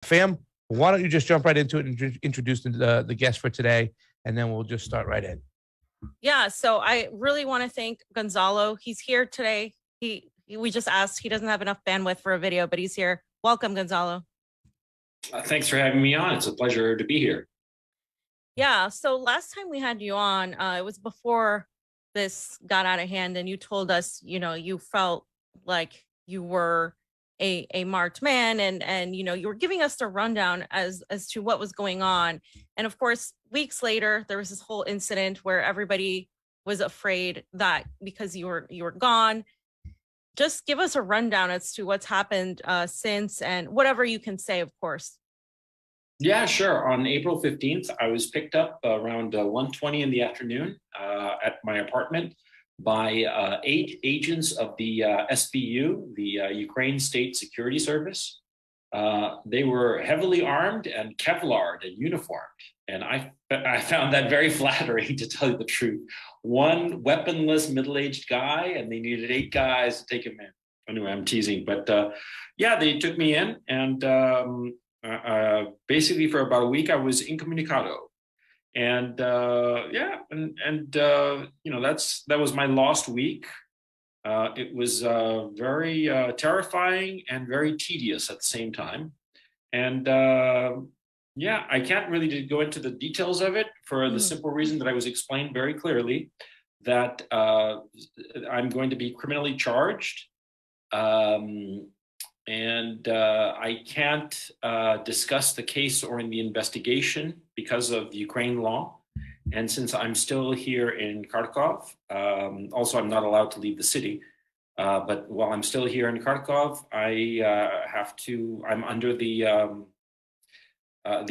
Fam, why don't you just jump right into it and introduce the guest for today, and then we'll just start right in. Yeah, so I really want to thank Gonzalo. He's here today. We just asked, he doesn't have enough bandwidth for a video, but he's here. Welcome, Gonzalo. Thanks for having me on. It's a pleasure to be here. Yeah, so last time we had you on, it was before this got out of hand, and you told us, you felt like you were a marked man, and you were giving us the rundown as to what was going on. And of course, weeks later, there was this whole incident where everybody was afraid that because you were gone. Just give us a rundown as to what's happened since, and whatever you can say, of course. Yeah, sure. On April 15th, I was picked up around 1:20 in the afternoon at my apartment by 8 agents of the SBU, the Ukraine State Security Service. They were heavily armed and Kevlared and uniformed. And I found that very flattering, to tell you the truth. One weaponless middle-aged guy, and they needed 8 guys to take him in. Anyway, I'm teasing. But yeah, they took me in, and basically for about a week, I was incommunicado. And yeah, that was my lost week. It was very terrifying and very tedious at the same time. And yeah, I can't really go into the details of it for the simple reason that I was explained very clearly that I'm going to be criminally charged. And I can't discuss the case or in the investigation because of Ukraine law. And since I'm still here in Kharkov, also I'm not allowed to leave the city. But while I'm still here in Kharkov, I'm under the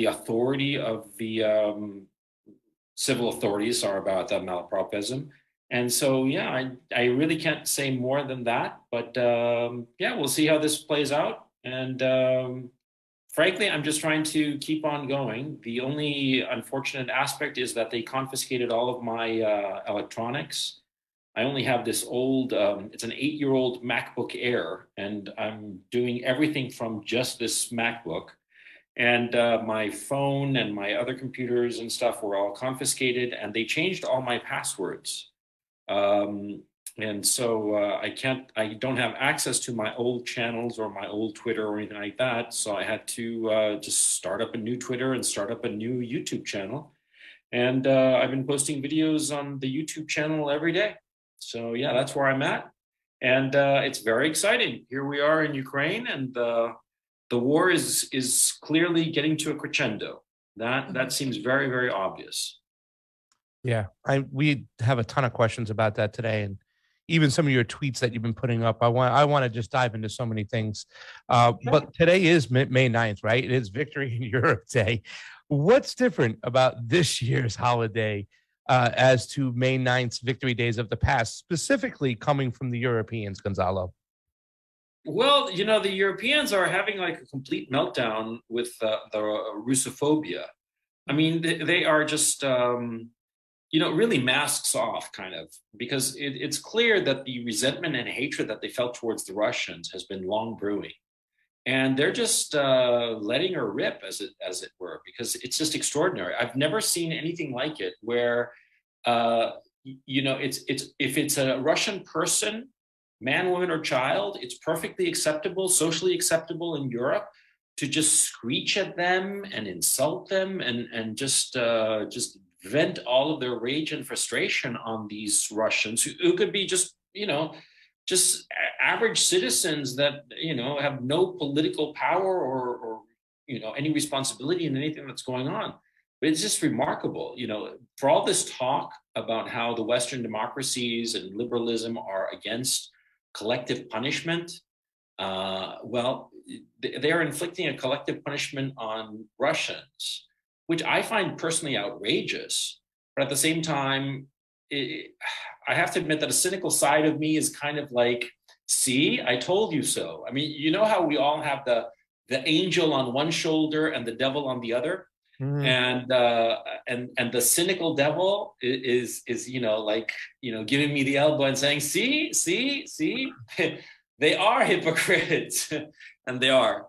authority of the civil authorities. Sorry about that malapropism. And so, yeah, I really can't say more than that. But yeah, we'll see how this plays out. And frankly, I'm just trying to keep on going. The only unfortunate aspect is that they confiscated all of my electronics. I only have this old, it's an 8-year-old MacBook Air, and I'm doing everything from just this MacBook. And my phone and my other computers and stuff were all confiscated, and they changed all my passwords. And so I don't have access to my old channels or my old Twitter or anything like that. So I had to just start up a new Twitter and start up a new YouTube channel. And I've been posting videos on the YouTube channel every day. So yeah, that's where I'm at. And it's very exciting. Here we are in Ukraine, and the war is clearly getting to a crescendo. That seems very, very obvious. Yeah, we have a ton of questions about that today, and even some of your tweets that you've been putting up. I want to just dive into so many things. But today is May 9th, right? It is Victory in Europe Day. What's different about this year's holiday as to May 9th's victory days of the past, specifically coming from the Europeans, Gonzalo? Well, the Europeans are having like a complete meltdown with the Russophobia. I mean, they are just... really masks off, kind of, because it's clear that the resentment and hatred that they felt towards the Russians has been long brewing. And they're just letting her rip, as it were, because it's just extraordinary. I've never seen anything like it where, it's if it's a Russian person, man, woman, or child, it's perfectly acceptable, socially acceptable in Europe to just screech at them and insult them and just vent all of their rage and frustration on these Russians who could be just average citizens that, have no political power or any responsibility in anything that's going on. But it's just remarkable, for all this talk about how the Western democracies and liberalism are against collective punishment. Well, they are inflicting a collective punishment on Russians, which I find personally outrageous. But at the same time, I have to admit that a cynical side of me is kind of like, see, I told you so. I mean, you know how we all have the angel on one shoulder and the devil on the other? Mm-hmm. And the cynical devil is giving me the elbow and saying, see, they are hypocrites. And they are.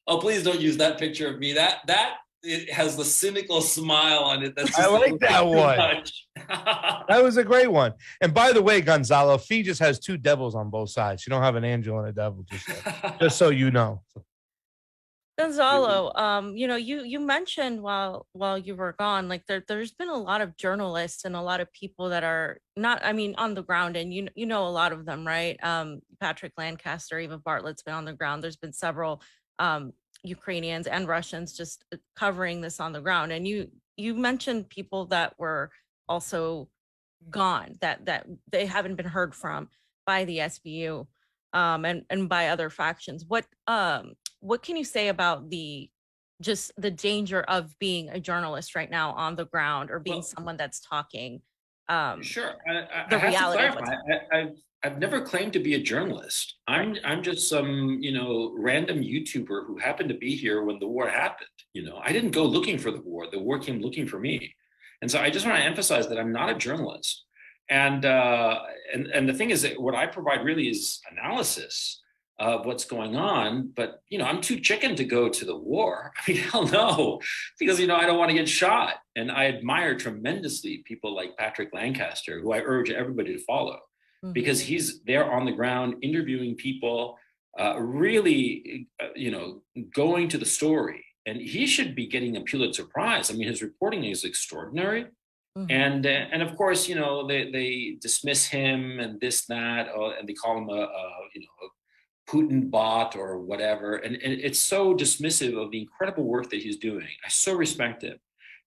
Oh, please don't use that picture of me. That it has the cynical smile on it. That's just I like that one. That was a great one. And by the way, Gonzalo, Fee just has two devils on both sides. You don't have an angel and a devil, just so you know. Gonzalo, you mentioned while you were gone, like there's been a lot of journalists and a lot of people that are not, I mean, on the ground, and you know a lot of them, right? Patrick Lancaster, Eva Bartlett's been on the ground. There's been several Ukrainians and Russians just covering this on the ground, and you mentioned people that were also gone, that they haven't been heard from by the SBU and by other factions. What can you say about the danger of being a journalist right now on the ground, or being someone that's talking? Sure. The I reality have of to clarify. I've never claimed to be a journalist. I'm just some random YouTuber who happened to be here when the war happened. I didn't go looking for the war. The war came looking for me, and so I just want to emphasize that I'm not a journalist. And the thing is that what I provide really is analysis of what's going on. But I'm too chicken to go to the war. I mean, hell no, because I don't want to get shot. And I admire tremendously people like Patrick Lancaster, who I urge everybody to follow, because he's there on the ground interviewing people, really, going to the story. And he should be getting a Pulitzer Prize. I mean, his reporting is extraordinary. And of course, they dismiss him and this, that, and they call him a Putin bot or whatever. And it's so dismissive of the incredible work that he's doing. I so respect him.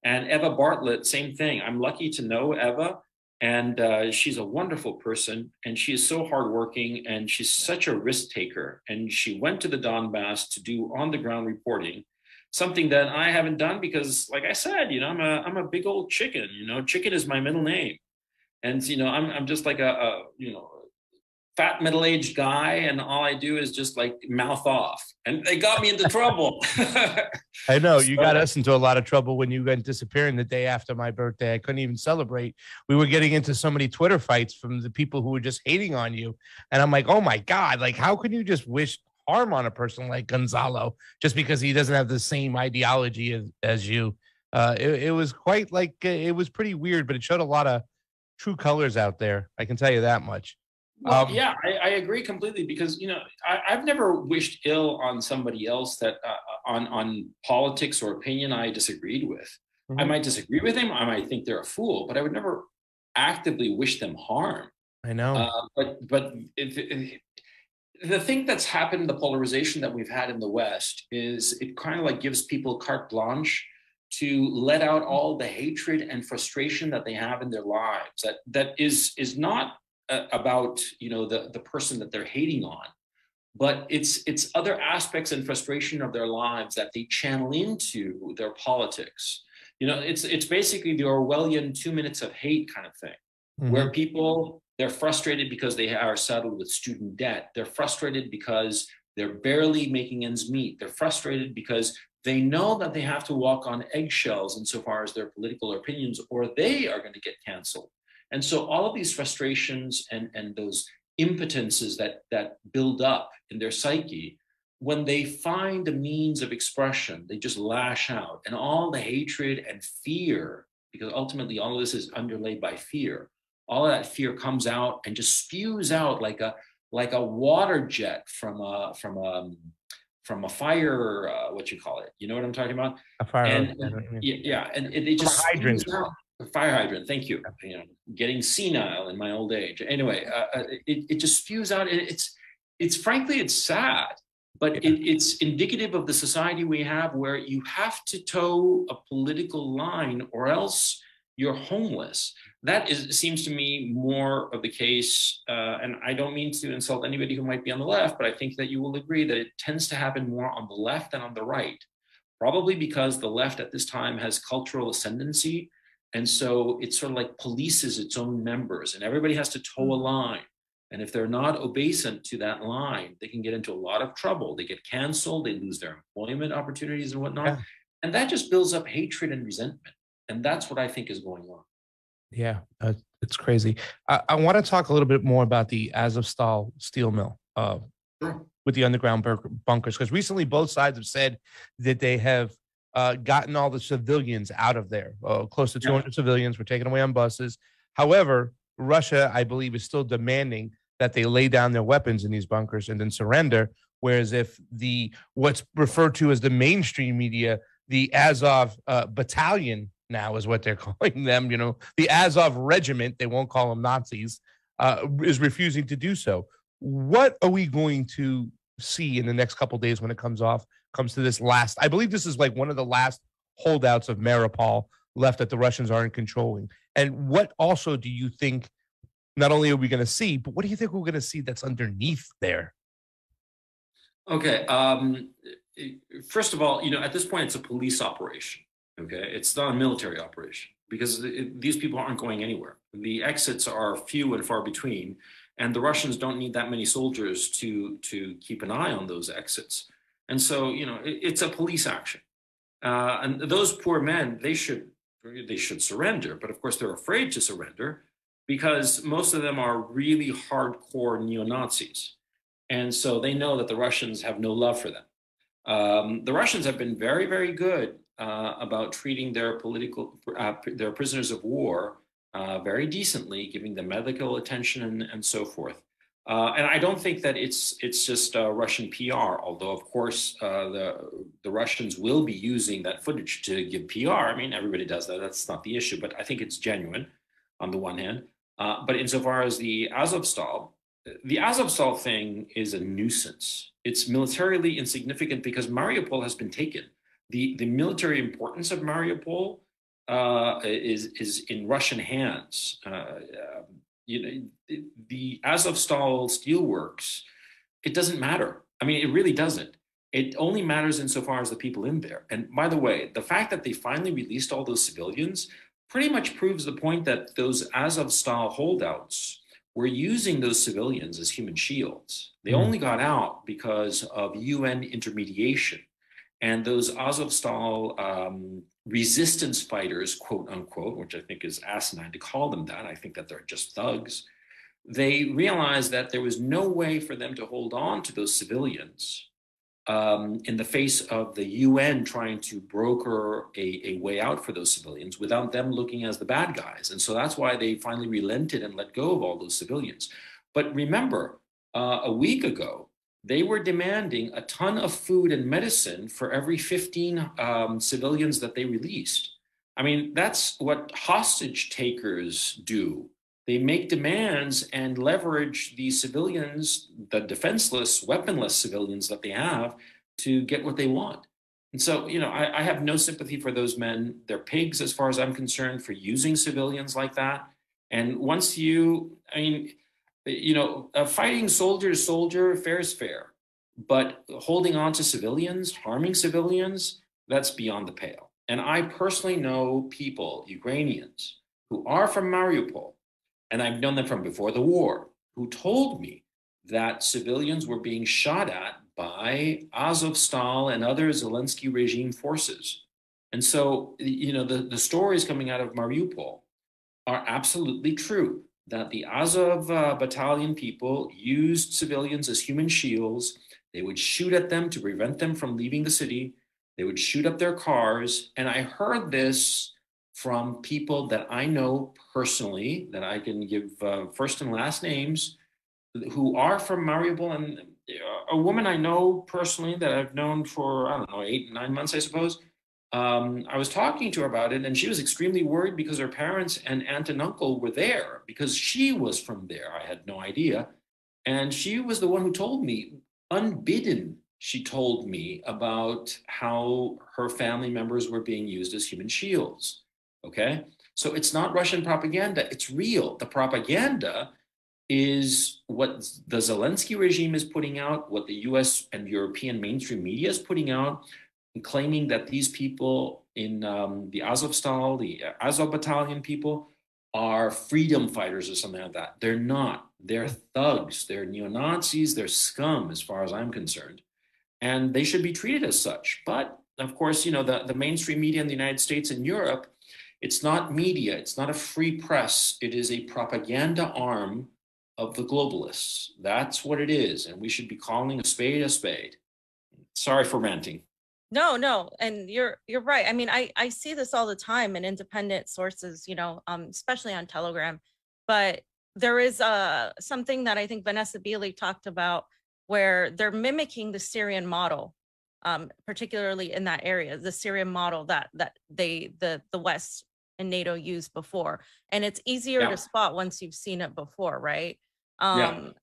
And Eva Bartlett, same thing. I'm lucky to know Eva, and she's a wonderful person, and she is so hardworking, and she's such a risk taker. And she went to the Donbass to do on the ground reporting, something that I haven't done because, like I said, I'm a big old chicken. Chicken is my middle name, and I'm just like a fat middle-aged guy, and all I do is just like mouth off, and they got me into trouble. I know you got us into a lot of trouble when you went disappearing the day after my birthday. I couldn't even celebrate. We were getting into so many Twitter fights from the people who were just hating on you, and I'm like, oh my God, like how can you just wish harm on a person like Gonzalo just because he doesn't have the same ideology as you? It was quite like it was pretty weird, but it showed a lot of true colors out there. I can tell you that much. Well, yeah, I agree completely, because I've never wished ill on somebody else that on politics or opinion I disagreed with. I might disagree with him, I might think they're a fool, but I would never actively wish them harm. I know. But the thing that's happened, the polarization that we've had in the West, is it kind of like gives people carte blanche to let out all the hatred and frustration that they have in their lives. That is not about the person that they're hating on, but it's other aspects and frustration of their lives that they channel into their politics. It's basically the Orwellian 2 minutes of hate kind of thing, where people, they're frustrated because they are saddled with student debt. They're frustrated because they're barely making ends meet. They're frustrated because they know that they have to walk on eggshells insofar as their political opinions, or they are going to get canceled. And so all of these frustrations and those impotences that build up in their psyche, when they find a means of expression, they just lash out. And all the hatred and fear, because ultimately all of this is underlaid by fear, all of that fear comes out and just spews out like a water jet from a fire, what you call it? You know what I'm talking about? A fire hydrant. Yeah, and it just hydrant. A fire hydrant. Thank you. Getting senile in my old age. Anyway, it just spews out. It's frankly, it's sad, but it's indicative of the society we have, where you have to toe a political line or else you're homeless. That seems to me more of the case, and I don't mean to insult anybody who might be on the left, but I think that you will agree that it tends to happen more on the left than on the right, probably because the left at this time has cultural ascendancy. And so it sort of like polices its own members, and everybody has to toe a line. And if they're not obeisant to that line, they can get into a lot of trouble. They get canceled, they lose their employment opportunities and whatnot. Yeah. And that just builds up hatred and resentment. And that's what I think is going on. Yeah, it's crazy. I want to talk a little bit more about the Azovstal steel mill. Sure. with the underground bunkers? Because recently both sides have said that they have gotten all the civilians out of there. Close to 200 civilians were taken away on buses. However, Russia, I believe, is still demanding that they lay down their weapons in these bunkers and then surrender. Whereas if what's referred to as the mainstream media, the Azov battalion now is what they're calling them, the Azov regiment, they won't call them Nazis, is refusing to do so. What are we going to see in the next couple of days when it comes to this last? I believe this is like one of the last holdouts of Mariupol left that the Russians aren't controlling. And what also do you think, not only are we going to see, but what do you think we're going to see that's underneath there? Okay. First of all, at this point, it's a police operation. Okay. It's not a military operation because these people aren't going anywhere. The exits are few and far between, and the Russians don't need that many soldiers to keep an eye on those exits. And so, it's a police action. And those poor men, they should surrender. But of course, they're afraid to surrender because most of them are really hardcore neo-Nazis. And so they know that the Russians have no love for them. The Russians have been very, very good about treating their prisoners of war very decently, giving them medical attention and so forth. And I don't think that it's just Russian PR, although of course the Russians will be using that footage to give PR. I mean, everybody does that. That's not the issue, but I think it's genuine on the one hand. But insofar as the Azovstal thing is a nuisance. It's militarily insignificant because Mariupol has been taken. The military importance of Mariupol is in Russian hands. The Azovstal steelworks, it doesn't matter. I mean, it really doesn't. It only matters insofar as the people in there. And by the way, the fact that they finally released all those civilians pretty much proves the point that those Azovstal holdouts were using those civilians as human shields. They only got out because of UN intermediation. And those Azovstal resistance fighters, quote unquote, which I think is asinine to call them that, I think that they're just thugs, they realized that there was no way for them to hold on to those civilians in the face of the UN trying to broker a way out for those civilians without them looking as the bad guys. And so that's why they finally relented and let go of all those civilians. But remember, a week ago, they were demanding a ton of food and medicine for every 15 civilians that they released. I mean, that's what hostage takers do. They make demands and leverage these civilians, the defenseless, weaponless civilians that they have, to get what they want. And so, I have no sympathy for those men. They're pigs, as far as I'm concerned, for using civilians like that. And once fighting soldier to soldier, fair is fair. But holding on to civilians, harming civilians, that's beyond the pale. And I personally know people, Ukrainians, who are from Mariupol, and I've known them from before the war, who told me that civilians were being shot at by Azovstal and other Zelensky regime forces. And so, the stories coming out of Mariupol are absolutely true, that the Azov battalion people used civilians as human shields. They would shoot at them to prevent them from leaving the city. They would shoot up their cars. And I heard this from people that I know personally, that I can give first and last names, who are from Mariupol. And a woman I know personally that I've known for, 8, 9 months, I suppose. I was talking to her about it, and she was extremely worried because her parents and aunt and uncle were there, because she was from there. I had no idea. And she was the one who told me, unbidden, she told me about how her family members were being used as human shields. Okay? So it's not Russian propaganda. It's real. The propaganda is what the Zelensky regime is putting out, what the US and European mainstream media is putting out, claiming that these people in the Azovstal, the Azov battalion people, are freedom fighters or something like that. They're not. They're thugs. They're neo-Nazis. They're scum, as far as I'm concerned. And they should be treated as such. But, of course, the mainstream media in the United States and Europe, it's not media. It's not a free press. It is a propaganda arm of the globalists. That's what it is. And we should be calling a spade a spade. Sorry for ranting. No, and you're right. I mean, I see this all the time in independent sources, you know, especially on Telegram. But there is something that I think Vanessa Beeley talked about where they're mimicking the Syrian model, particularly in that area, the Syrian model that the West and NATO used before, and it's easier to spot once you've seen it before, right? And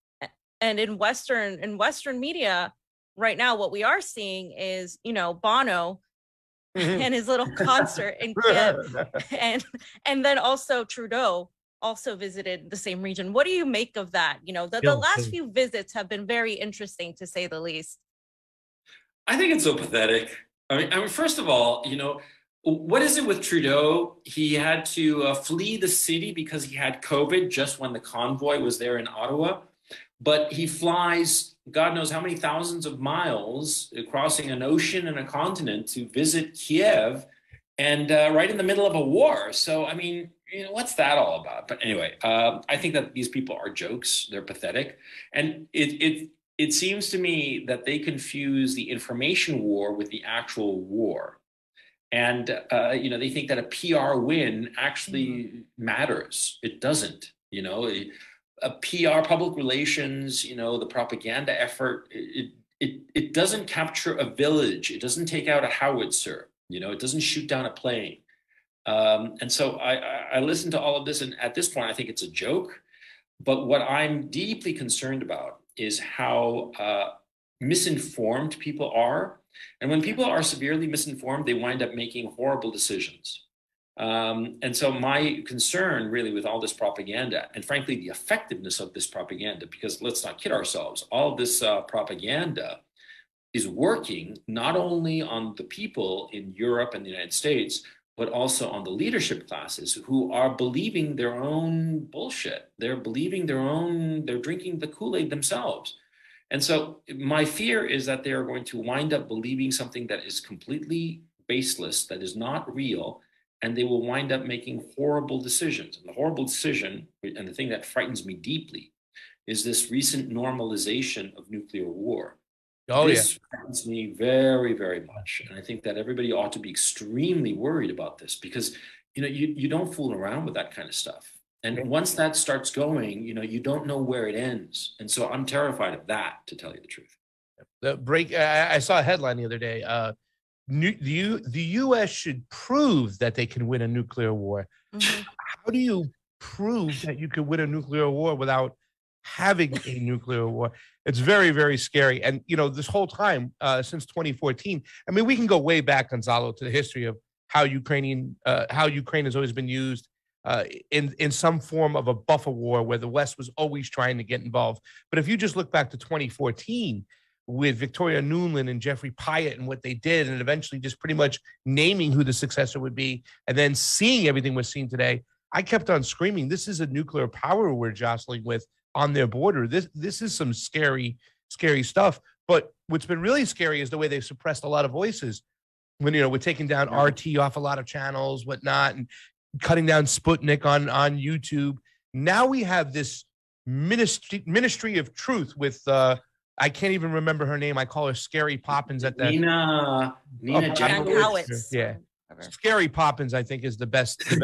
in Western media right now, what we are seeing is, you know, Bono and his little concert in Kiev, and then also Trudeau also visited the same region. What do you make of that? You know, the last few visits have been very interesting, to say the least. I think it's so pathetic. I mean, first of all, you know, what is it with Trudeau? He had to flee the city because he had COVID just when the convoy was there in Ottawa. But he flies God knows how many thousands of miles, crossing an ocean and a continent to visit Kiev, and right in the middle of a war. So, I mean, you know, what's that all about? But anyway, I think that these people are jokes. They're pathetic. And it seems to me that they confuse the information war with the actual war. And, you know, they think that a PR win actually matters. It doesn't, you know. A PR, public relations, you know, the propaganda effort, it doesn't capture a village. It doesn't take out a howitzer, you know, it doesn't shoot down a plane. And so I listen to all of this, and at this point, I think it's a joke. But what I'm deeply concerned about is how misinformed people are. And when people are severely misinformed, they wind up making horrible decisions. And so my concern really with all this propaganda, and frankly, the effectiveness of this propaganda, because let's not kid ourselves, all of this propaganda is working not only on the people in Europe and the United States, but also on the leadership classes who are believing their own bullshit. They're believing they're drinking the Kool-Aid themselves. And so my fear is that they are going to wind up believing something that is completely baseless, that is not real, and they will wind up making horrible decisions. And the horrible decision, and the thing that frightens me deeply, is this recent normalization of nuclear war. This frightens me very, very much. And I think that everybody ought to be extremely worried about this, because, you know, you don't fool around with that kind of stuff. And once that starts going, you know, you don't know where it ends. And so I'm terrified of that, to tell you the truth. The break. I saw a headline the other day. The U.S. should prove that they can win a nuclear war. Mm-hmm. How do you prove that you can win a nuclear war without having a nuclear war? It's very, very scary. And, you know, this whole time, since 2014, I mean, we can go way back, Gonzalo, to the history of how Ukraine has always been used in some form of a buffer war where the West was always trying to get involved. But if you just look back to 2014, with Victoria Nuland and Jeffrey Pyatt and what they did, and eventually just pretty much naming who the successor would be, and then seeing everything we're seeing today, I kept on screaming, this is a nuclear power we're jostling with on their border. This is some scary, scary stuff. But what's been really scary is the way they've suppressed a lot of voices. When, you know, we're taking down RT off a lot of channels, whatnot, and cutting down Sputnik on YouTube. Now we have this ministry of truth with I can't even remember her name. I call her Scary Poppins at that. Nina Janowitz. Yeah. Scary Poppins, I think, is the best. She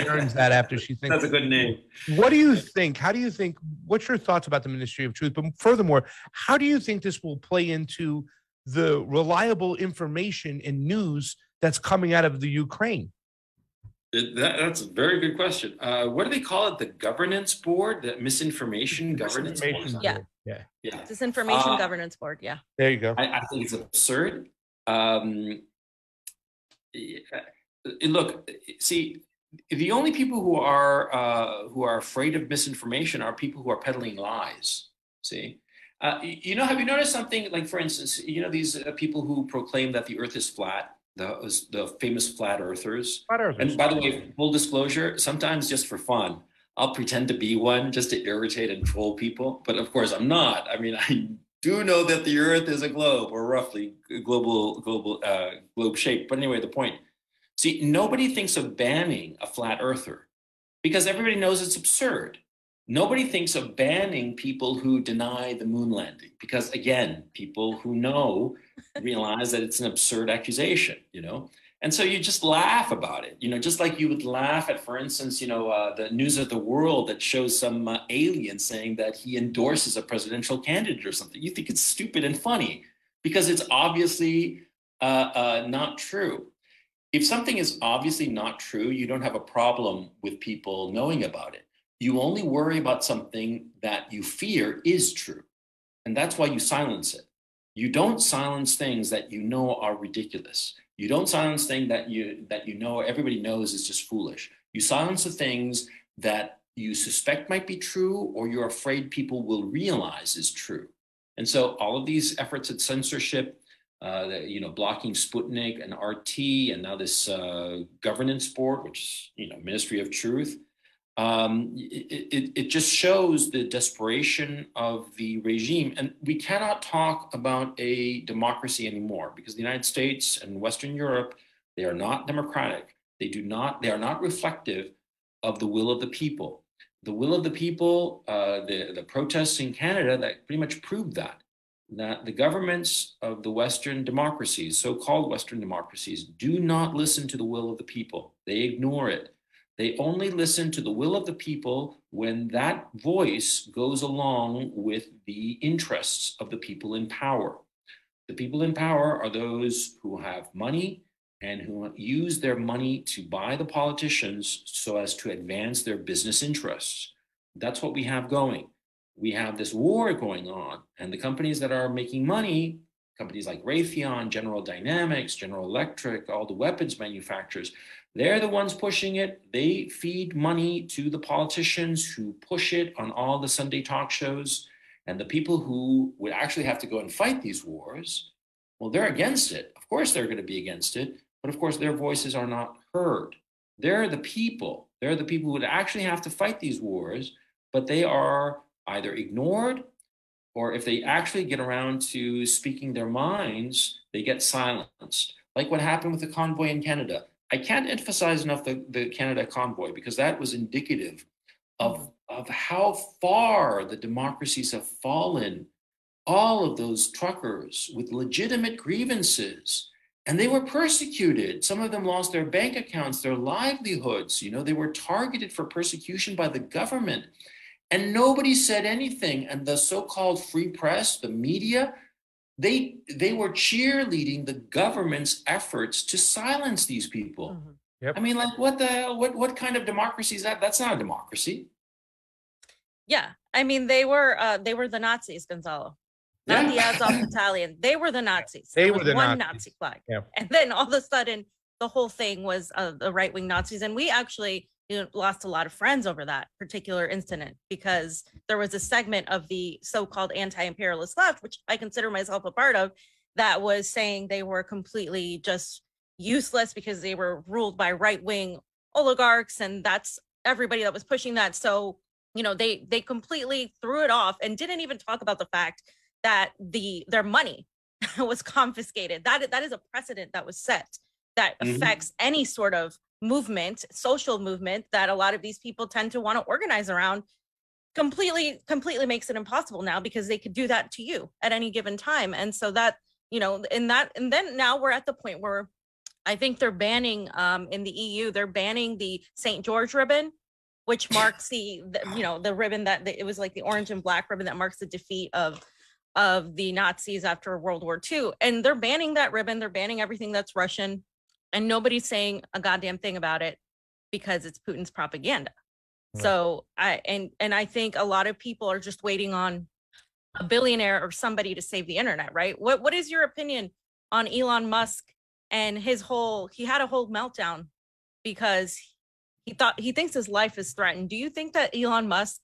earns that after she thinks. That's a good name. What do you think? How do you think? What's your thoughts about the Ministry of Truth? But furthermore, how do you think this will play into the reliable information and news that's coming out of the Ukraine? That's a very good question. What do they call it? The governance board? The misinformation governance board? Yeah. Disinformation governance board. Yeah. There you go. I think it's absurd. Look, see, the only people who are afraid of misinformation are people who are peddling lies. See, you know, have you noticed something? Like, for instance, you know, these people who proclaim that the Earth is flat, the famous flat earthers. And by the way, full disclosure, sometimes just for fun, I'll pretend to be one just to irritate and troll people. But of course, I'm not. I mean, I do know that the Earth is a globe, or roughly globe shape. But anyway, the point. See, nobody thinks of banning a flat earther because everybody knows it's absurd. Nobody thinks of banning people who deny the moon landing because, again, people who know realize that it's an absurd accusation, And so you just laugh about it, just like you would laugh at, for instance, the News of the World that shows some alien saying that he endorses a presidential candidate or something. You think it's stupid and funny because it's obviously not true. If something is obviously not true, you don't have a problem with people knowing about it. You only worry about something that you fear is true. And that's why you silence it. You don't silence things that you know are ridiculous. You don't silence things that you know everybody knows is just foolish. You silence the things that you suspect might be true or you're afraid people will realize is true. And so all of these efforts at censorship, blocking Sputnik and RT, and now this governance board, which is, Ministry of Truth, it just shows the desperation of the regime. And we cannot talk about a democracy anymore because the United States and Western Europe, they are not democratic. They are not reflective of the will of the people. The will of the people, the protests in Canada that pretty much proved that the governments of the Western democracies, so-called Western democracies, do not listen to the will of the people. They ignore it. They only listen to the will of the people when that voice goes along with the interests of the people in power. The people in power are those who have money and who use their money to buy the politicians so as to advance their business interests. That's what we have going. We have this war going on, and the companies that are making money, companies like Raytheon, General Dynamics, General Electric, all the weapons manufacturers, they're the ones pushing it. They feed money to the politicians who push it on all the Sunday talk shows. And the people who would actually have to go and fight these wars, well, they're against it. Of course, they're going to be against it. But of course, their voices are not heard. They're the people. They're the people who would actually have to fight these wars, but they are either ignored, or if they actually get around to speaking their minds, they get silenced. Like what happened with the convoy in Canada. I can't emphasize enough the Canada convoy because that was indicative of how far the democracies have fallen. All of those truckers with legitimate grievances, and they were persecuted. Some of them lost their bank accounts, their livelihoods. They were targeted for persecution by the government. And nobody said anything. And the so-called free press, the media, they were cheerleading the government's efforts to silence these people. Mm-hmm. Yep. I mean, like, what the hell? What kind of democracy is that? That's not a democracy. Yeah, I mean, they were the Nazis, Gonzalo, not the Azov Battalion. They were the Nazis. They were the one Nazis. Nazi flag, yeah. And then all of a sudden, the whole thing was the right-wing Nazis, and we actually lost a lot of friends over that particular incident because there was a segment of the so-called anti-imperialist left, which I consider myself a part of, that was saying they were completely just useless because they were ruled by right-wing oligarchs, and that's everybody that was pushing that. So, they completely threw it off and didn't even talk about the fact that their money was confiscated. That is a precedent that was set that affects any sort of movement, social movement that a lot of these people tend to want to organize around. Completely makes it impossible now because they could do that to you at any given time. And so that, and then now we're at the point where I think they're banning in the EU, they're banning the St. George ribbon, which marks the ribbon that it was like the orange and black ribbon that marks the defeat of the Nazis after World War II. And they're banning that ribbon. They're banning everything that's Russian. And nobody's saying a goddamn thing about it because it's Putin's propaganda. Right. So I think a lot of people are just waiting on a billionaire or somebody to save the internet, right? What is your opinion on Elon Musk and he had a whole meltdown because he thinks his life is threatened. Do you think that Elon Musk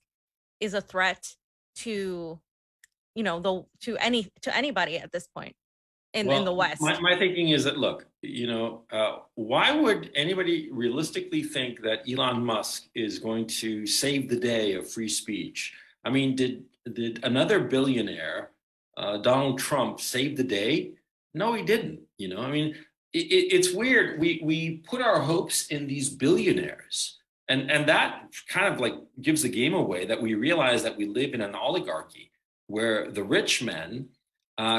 is a threat to anybody at this point in the West? My thinking is that, look, why would anybody realistically think that Elon Musk is going to save the day of free speech? I mean, did another billionaire, Donald Trump, save the day? No, he didn't. I mean, it's weird. We put our hopes in these billionaires, And that kind of like gives the game away, that we realize that we live in an oligarchy where the rich men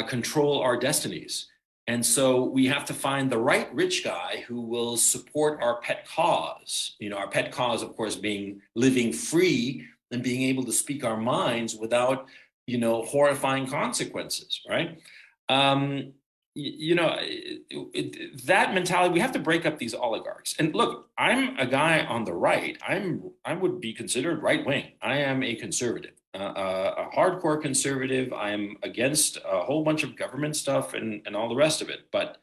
control our destinies. And so we have to find the right rich guy who will support our pet cause. You know, our pet cause, of course, being living free and being able to speak our minds without, you know, horrifying consequences, right? You know, that mentality, we have to break up these oligarchs. And look, I'm a guy on the right. I would be considered right wing. I am a conservative, a hardcore conservative. I'm against a whole bunch of government stuff and all the rest of it. But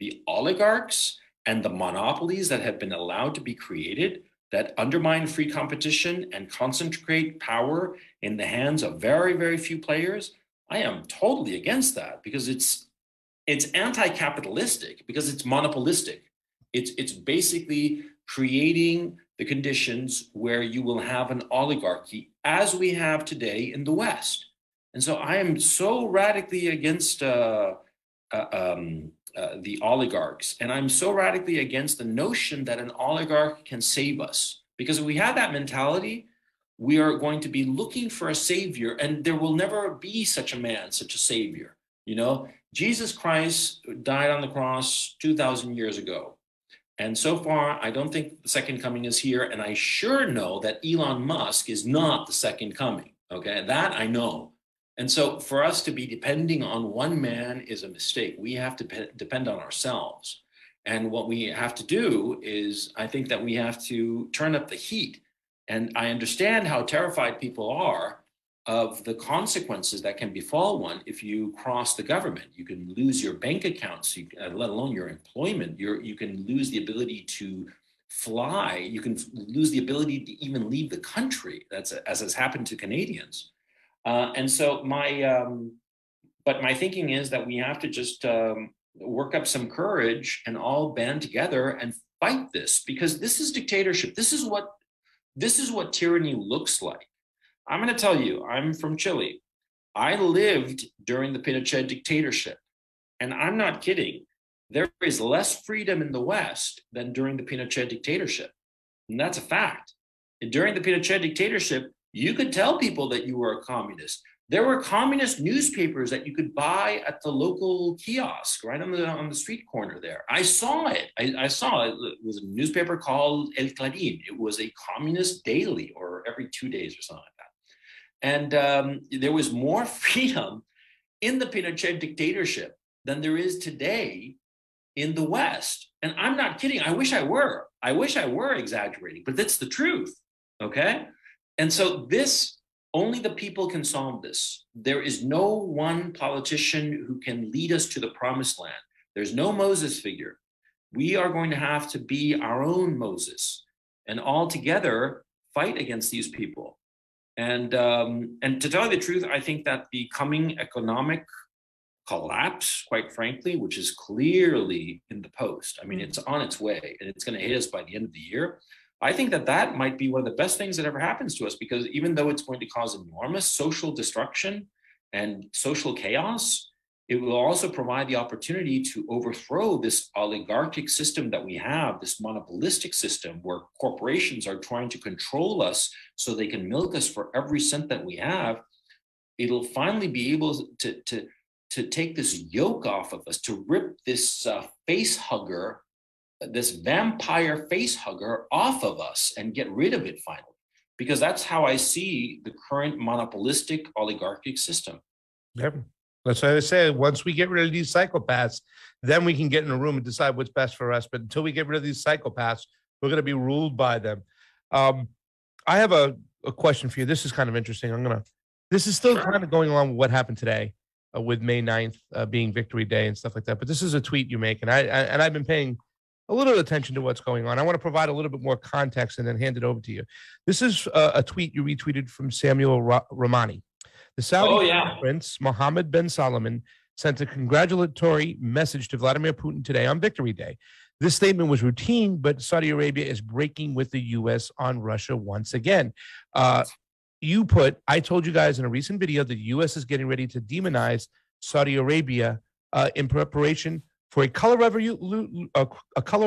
the oligarchs and the monopolies that have been allowed to be created that undermine free competition and concentrate power in the hands of very, very few players, I am totally against that, because it's anti-capitalistic, because it's monopolistic. It's basically creating the conditions where you will have an oligarchy as we have today in the West. And so I am so radically against the oligarchs, and I'm so radically against the notion that an oligarch can save us, because if we have that mentality, we are going to be looking for a savior, and there will never be such a man, such a savior. You know, Jesus Christ died on the cross 2,000 years ago. And so far, I don't think the second coming is here. And I sure know that Elon Musk is not the second coming. Okay, that I know. And so for us to be depending on one man is a mistake. We have to depend on ourselves. And what we have to do is, I think that we have to turn up the heat. And I understand how terrified people are of the consequences that can befall one if you cross the government. You can lose your bank accounts, let alone your employment. You can lose the ability to fly. You can lose the ability to even leave the country. As has happened to Canadians. And so but my thinking is that we have to just work up some courage and all band together and fight this, because this is dictatorship. This is what tyranny looks like. I'm going to tell you, I'm from Chile. I lived during the Pinochet dictatorship, and I'm not kidding. There is less freedom in the West than during the Pinochet dictatorship. And that's a fact. And during the Pinochet dictatorship, you could tell people that you were a communist. There were communist newspapers that you could buy at the local kiosk, right on the street corner there. I saw it. I saw it. It was a newspaper called El Clarín. It was a communist daily, or every 2 days or something like that. And there was more freedom in the Pinochet dictatorship than there is today in the West. And I'm not kidding. I wish I were. I wish I were exaggerating, but that's the truth. Okay? And so only the people can solve this. There is no one politician who can lead us to the promised land. There's no Moses figure. We are going to have to be our own Moses, and all together fight against these people. And to tell you the truth, I think that the coming economic collapse, quite frankly, which is clearly in the post, I mean, it's on its way, and it's going to hit us by the end of the year. I think that might be one of the best things that ever happens to us, because even though it's going to cause enormous social destruction and social chaos, it will also provide the opportunity to overthrow this oligarchic system that we have, this monopolistic system where corporations are trying to control us so they can milk us for every cent that we have. It'll finally be able to take this yoke off of us, to rip this face hugger, this vampire face hugger off of us and get rid of it finally. Because that's how I see the current monopolistic oligarchic system. Yep. That's what I say. Once we get rid of these psychopaths, then we can get in a room and decide what's best for us. But until we get rid of these psychopaths, we're going to be ruled by them. I have a question for you. This is kind of interesting. This is still kind of going along with what happened today with May 9th being Victory Day and stuff like that. But this is a tweet you make, and I've been paying a little attention to what's going on. I want to provide a little bit more context and then hand it over to you. This is a tweet you retweeted from Samuel Rahmani. The Saudi Prince Mohammed bin Salman sent a congratulatory message to Vladimir Putin today on Victory Day. This statement was routine, but Saudi Arabia is breaking with the U.S. on Russia once again. I told you guys in a recent video that the U.S. is getting ready to demonize Saudi Arabia in preparation for a color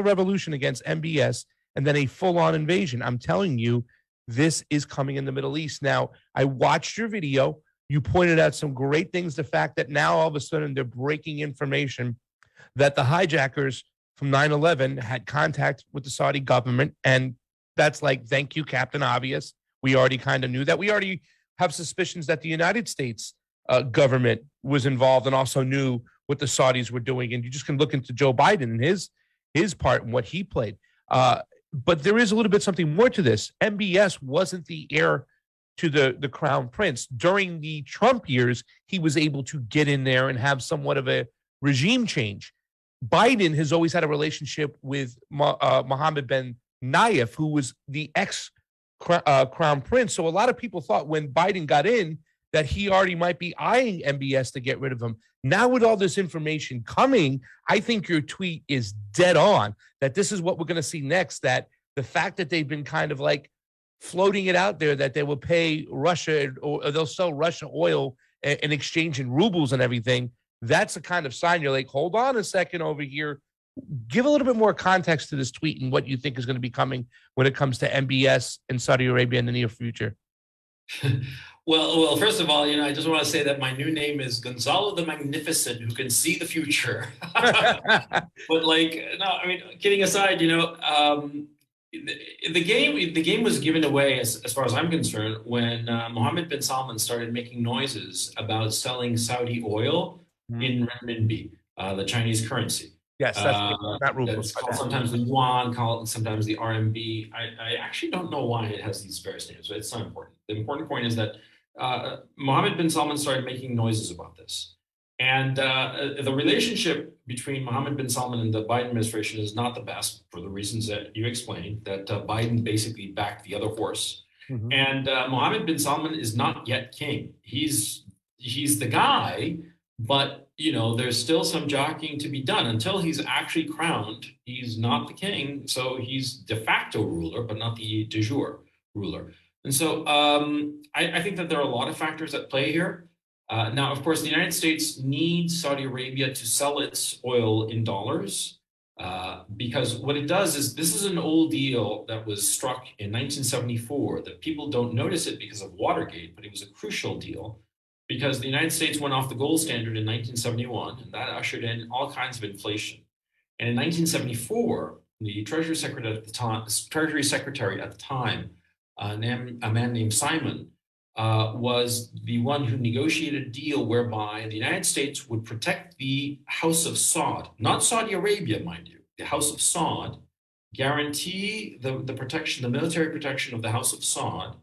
revolution against MBS and then a full-on invasion. I'm telling you, this is coming in the Middle East. Now, I watched your video. You pointed out some great things. The fact that now all of a sudden they're breaking information that the hijackers from 9/11 had contact with the Saudi government. And that's like, thank you, Captain Obvious. We already kind of knew that. We already have suspicions that the United States government was involved and also knew what the Saudis were doing. And you just can look into Joe Biden and his part and what he played. But there is a little bit something more to this. MBS wasn't the heir to the crown prince. During the Trump years, he was able to get in there and have somewhat of a regime change. Biden has always had a relationship with Mohammed bin Nayef, who was the crown prince. So a lot of people thought when Biden got in that he already might be eyeing MBS to get rid of him. Now with all this information coming, I think your tweet is dead on, that this is what we're going to see next, that the fact that they've been kind of like floating it out there that they will pay Russia or they'll sell Russian oil in exchange in rubles and everything, that's a kind of sign. You're like, hold on a second over here. Give a little bit more context to this tweet and what you think is going to be coming when it comes to MBS and Saudi Arabia in the near future. Well, first of all, I just want to say that my new name is Gonzalo the Magnificent, who can see the future. But kidding aside, the game was given away as far as I'm concerned when Mohammed bin Salman started making noises about selling Saudi oil in renminbi, the Chinese currency. Yes, that's not rubles. It's called sometimes the yuan, sometimes the RMB. I actually don't know why it has these various names, but it's not important. The important point is that Mohammed bin Salman started making noises about this. And the relationship between Mohammed bin Salman and the Biden administration is not the best for the reasons that you explained, that Biden basically backed the other horse. Mm-hmm. And Mohammed bin Salman is not yet king. He's the guy, but there's still some jockeying to be done. Until he's actually crowned, he's not the king. So he's de facto ruler, but not the de jure ruler. And so I think that there are a lot of factors at play here. Now, of course, the United States needs Saudi Arabia to sell its oil in dollars because what it does is, this is an old deal that was struck in 1974 that people don't notice it because of Watergate, but it was a crucial deal because the United States went off the gold standard in 1971, and that ushered in all kinds of inflation. And in 1974, the Treasury Secretary at the time, a man named Simon, was the one who negotiated a deal whereby the United States would protect the House of Saud, not Saudi Arabia, mind you, the House of Saud, guarantee the protection, the military protection of the House of Saud,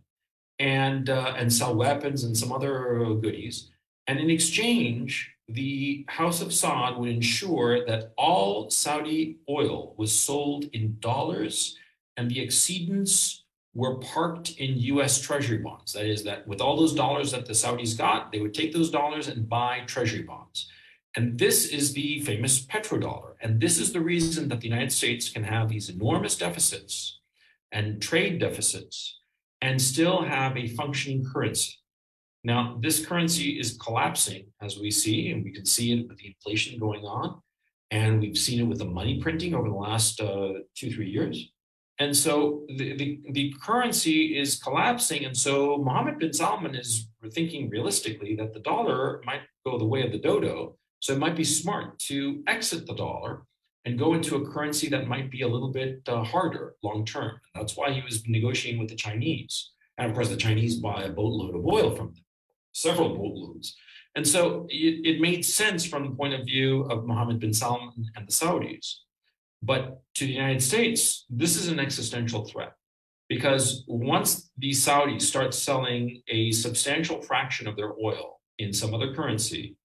and sell weapons and some other goodies. And in exchange, the House of Saud would ensure that all Saudi oil was sold in dollars and the exceedance were parked in US Treasury bonds. That is, that with all those dollars that the Saudis got, they would take those dollars and buy Treasury bonds. And this is the famous petrodollar. And this is the reason that the United States can have these enormous deficits and trade deficits and still have a functioning currency. Now, this currency is collapsing, as we see, and we can see it with the inflation going on. And we've seen it with the money printing over the last 2-3 years. And so the currency is collapsing. And so Mohammed bin Salman is thinking realistically that the dollar might go the way of the dodo. So it might be smart to exit the dollar and go into a currency that might be a little bit harder long term. That's why he was negotiating with the Chinese. And of course, the Chinese buy a boatload of oil from them, several boatloads. And so it made sense from the point of view of Mohammed bin Salman and the Saudis. But to the United States, this is an existential threat, because once the Saudis start selling a substantial fraction of their oil in some other currency,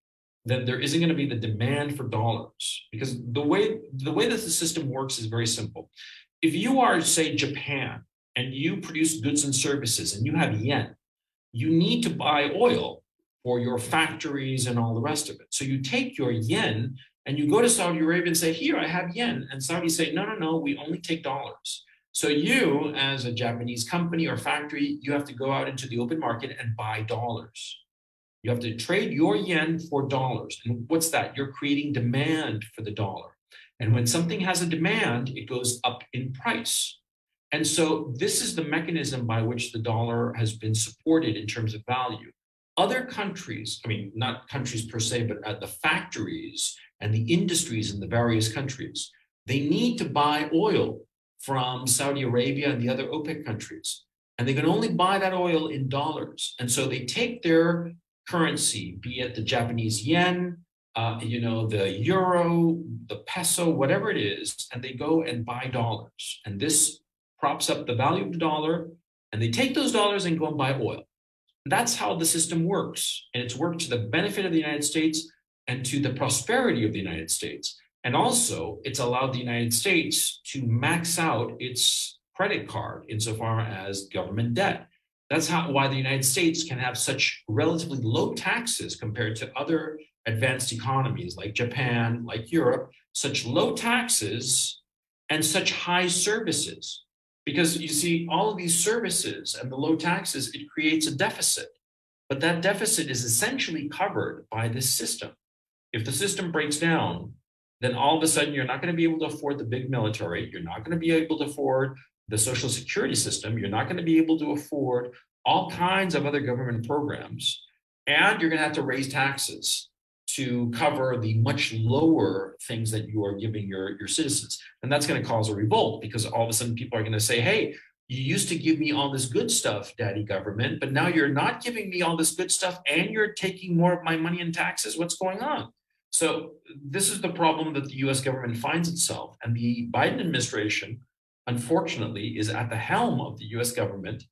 then there isn't going to be the demand for dollars. Because the way that the system works is very simple. If you are, say, Japan, and you produce goods and services and you have yen, you need to buy oil for your factories and all the rest of it. So you take your yen and you go to Saudi Arabia and say, here, I have yen. And Saudis say, no, we only take dollars. So you, as a Japanese company or factory, you have to go out into the open market and buy dollars. You have to trade your yen for dollars. And what's that? You're creating demand for the dollar. And when something has a demand, it goes up in price. And so this is the mechanism by which the dollar has been supported in terms of value. Other countries, I mean, not countries per se, but at the factories and the industries in the various countries, they need to buy oil from Saudi Arabia and the other OPEC countries. And they can only buy that oil in dollars. And so they take their currency, be it the Japanese yen, the euro, the peso, whatever it is, and they go and buy dollars. And this props up the value of the dollar, and they take those dollars and go and buy oil. That's how the system works. And it's worked to the benefit of the United States and to the prosperity of the United States. And also, it's allowed the United States to max out its credit card insofar as government debt. That's why the United States can have such relatively low taxes compared to other advanced economies like Japan, like Europe, such low taxes and such high services. Because you see, all of these services and the low taxes, it creates a deficit. But that deficit is essentially covered by this system. If the system breaks down, then all of a sudden you're not going to be able to afford the big military. You're not going to be able to afford the social security system. You're not going to be able to afford all kinds of other government programs. And you're going to have to raise taxes to cover the much lower things that you are giving your citizens. And that's going to cause a revolt, because all of a sudden people are going to say, hey, you used to give me all this good stuff, daddy government, but now you're not giving me all this good stuff and you're taking more of my money in taxes. What's going on? So this is the problem that the US government finds itself. And the Biden administration, unfortunately, is at the helm of the US government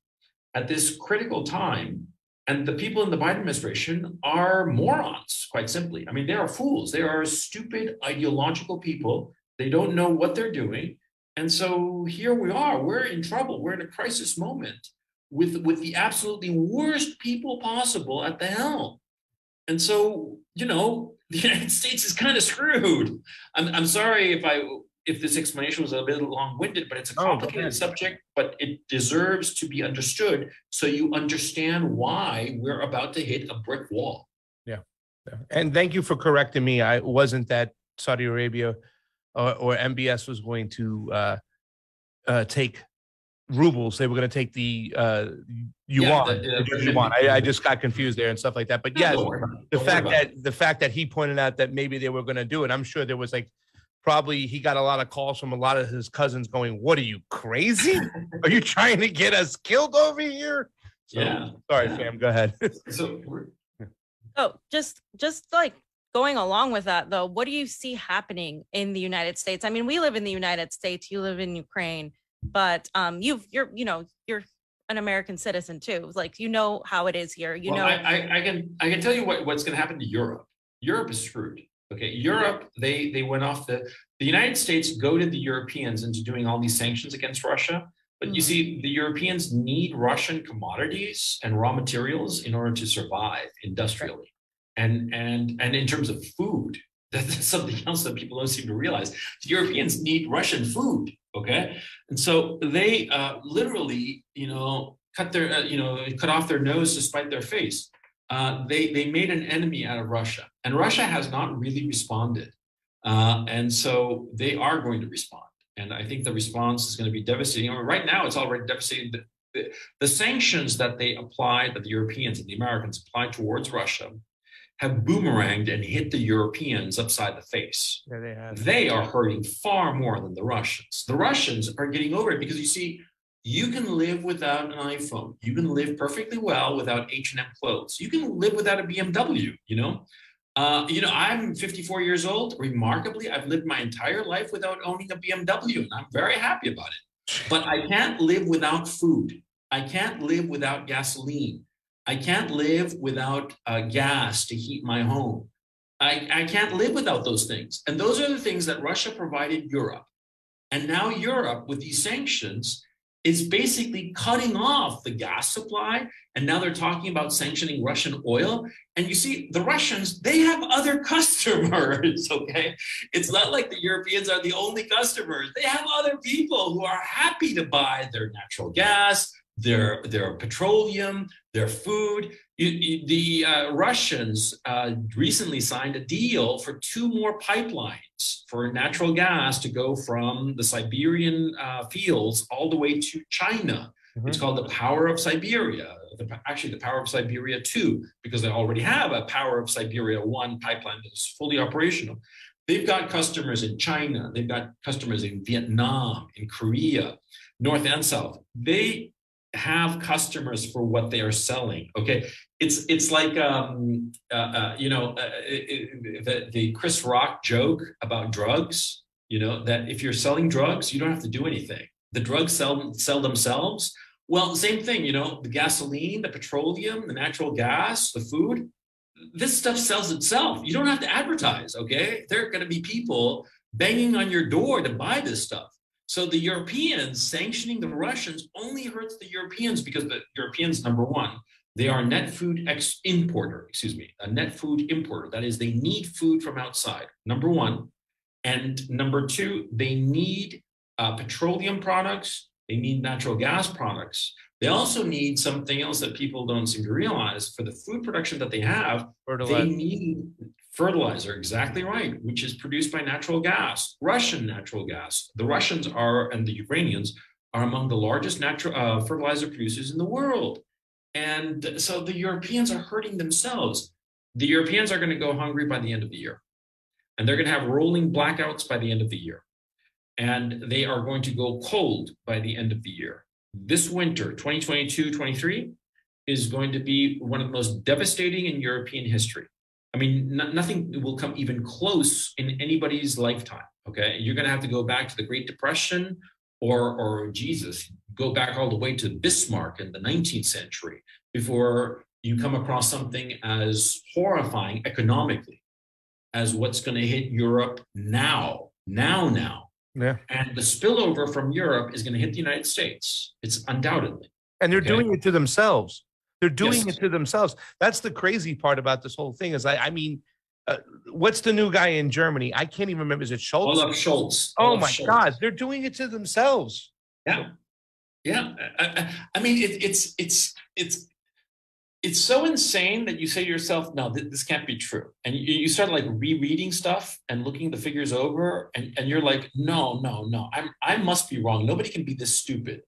at this critical time. And the people in the Biden administration are morons, quite simply. I mean, they are fools. They are stupid, ideological people. They don't know what they're doing. And so here we are. We're in trouble. We're in a crisis moment with the absolutely worst people possible at the helm. And so, the United States is kind of screwed. I'm sorry if this explanation was a bit long-winded, but it's a complicated subject, but it deserves to be understood so you understand why we're about to hit a brick wall. Yeah. And thank you for correcting me. I wasn't that Saudi Arabia or MBS was going to take rubles. They were going to take the yuan. Yuan. I just got confused there and stuff like that. But yes, the fact that he pointed out that maybe they were going to do it, I'm sure there was probably he got a lot of calls from a lot of his cousins going, "What are you, crazy? Are you trying to get us killed over here?" So, yeah. Sorry, fam. Go ahead. Just like going along with that, though, what do you see happening in the United States? I mean, we live in the United States. You live in Ukraine. But you're an American citizen too. Like, how it is here. I can tell you what's going to happen to Europe. Europe is screwed. Okay, Europe, they went off the United States goaded the Europeans into doing all these sanctions against Russia. But you see, the Europeans need Russian commodities and raw materials in order to survive industrially, and in terms of food. That's something else that people don't seem to realize. The Europeans need Russian food. Okay, and so they literally, cut off their nose to spite their face. They made an enemy out of Russia, and Russia has not really responded, and so they are going to respond. And I think the response is going to be devastating. I mean, right now, it's already devastating. The sanctions that they applied, that the Europeans and the Americans applied towards Russia, have boomeranged and hit the Europeans upside the face. Yeah, they have. They are hurting far more than the Russians. The Russians are getting over it because, you see, you can live without an iPhone. You can live perfectly well without H&M clothes. You can live without a BMW, I'm 54 years old. Remarkably, I've lived my entire life without owning a BMW, and I'm very happy about it. But I can't live without food. I can't live without gasoline. I can't live without gas to heat my home. I can't live without those things. And those are the things that Russia provided Europe. And now Europe, with these sanctions, is basically cutting off the gas supply. And now they're talking about sanctioning Russian oil. And you see, the Russians, they have other customers, okay? It's not like the Europeans are the only customers. They have other people who are happy to buy their natural gas, their petroleum, their food. The Russians recently signed a deal for 2 more pipelines for natural gas to go from the Siberian fields all the way to China. It's called the Power of Siberia, actually the Power of Siberia 2, because they already have a Power of Siberia 1 pipeline that is fully operational. They've got customers in China, they've got customers in Vietnam, in Korea, North and South. They have customers for what they are selling. Okay, it's like the Chris Rock joke about drugs. You know that if you're selling drugs, you don't have to do anything. The drugs sell themselves. Well, same thing. You know, the gasoline, the petroleum, the natural gas, the food. This stuff sells itself. You don't have to advertise. Okay, there are going to be people banging on your door to buy this stuff. So the Europeans sanctioning the Russians only hurts the Europeans because the Europeans, number one, they are a net food importer. That is, they need food from outside, number one. And number two, they need petroleum products. They need natural gas products. They also need something else that people don't seem to realize. For the food production that they have, they need fertilizer, exactly right, which is produced by natural gas, Russian natural gas. The Russians are, and the Ukrainians are among the largest natural fertilizer producers in the world. And so the Europeans are hurting themselves. The Europeans are going to go hungry by the end of the year. And they're going to have rolling blackouts by the end of the year. And they are going to go cold by the end of the year. This winter, 2022-23, is going to be one of the most devastating in European history. I mean, nothing will come even close in anybody's lifetime, okay? You're gonna have to go back to the Great Depression or Jesus, go back all the way to Bismarck in the 19th century before you come across something as horrifying economically as what's gonna hit Europe now. Yeah. And the spillover from Europe is gonna hit the United States. It's undoubtedly. And they're doing it to themselves. They're doing it to themselves. That's the crazy part about this whole thing is, I mean, what's the new guy in Germany? I can't even remember. Is it Schultz? Olaf Scholz. Oh my God, they're doing it to themselves. Yeah, yeah. I mean, it's so insane that you say to yourself, "No, this can't be true." And you start like rereading stuff and looking the figures over, and you're like, "No, I must be wrong. Nobody can be this stupid."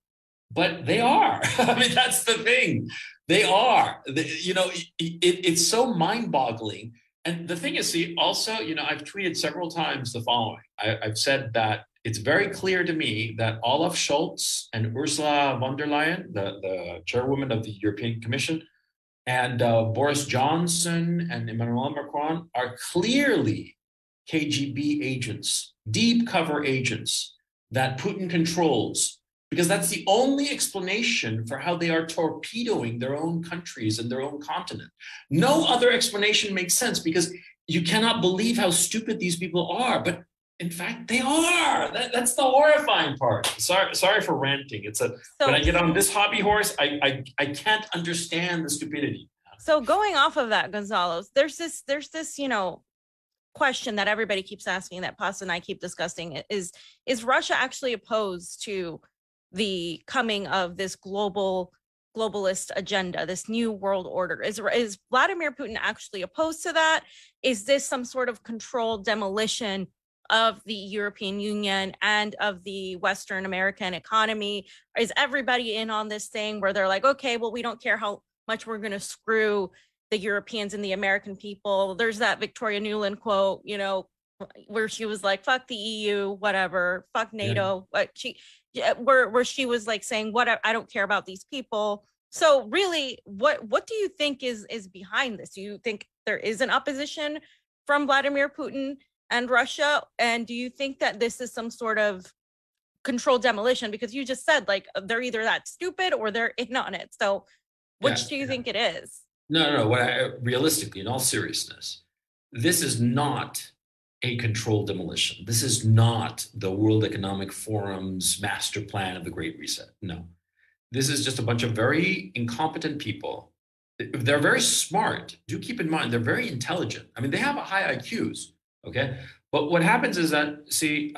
But they are. I mean, that's the thing. They are. It's so mind-boggling. And the thing is, see, also, I've tweeted several times the following. I've said that it's very clear to me that Olaf Scholz and Ursula von der Leyen, the chairwoman of the European Commission, and Boris Johnson and Emmanuel Macron are clearly KGB agents, deep cover agents that Putin controls. Because that's the only explanation for how they are torpedoing their own countries and their own continent. No other explanation makes sense because you cannot believe how stupid these people are. But in fact, they are. That's the horrifying part. Sorry for ranting. When I get on this hobby horse, I can't understand the stupidity. So going off of that, Gonzalo, there's this, question that everybody keeps asking, that Pasta and I keep discussing, is Russia actually opposed to the coming of this globalist agenda, this new world order? Is Vladimir Putin actually opposed to that? Is this some sort of controlled demolition of the European Union and of the Western American economy? Is everybody in on this thing where they're like, okay, well, we don't care how much we're going to screw the Europeans and the American people? There's that Victoria Nuland quote, where she was like, fuck the EU, whatever, fuck NATO. Yeah. Where she was like saying, I don't care about these people. So really, what do you think is behind this? Do you think there is an opposition from Vladimir Putin and Russia? And do you think that this is some sort of controlled demolition? Because you just said like they're either that stupid or they're in on it. So which do you think it is? No. Realistically, in all seriousness, this is not a controlled demolition. This is not the World Economic Forum's master plan of the Great Reset. No, this is just a bunch of very incompetent people. They're very smart. Do keep in mind, they're very intelligent. I mean, they have high IQs, okay? But what happens is that, see,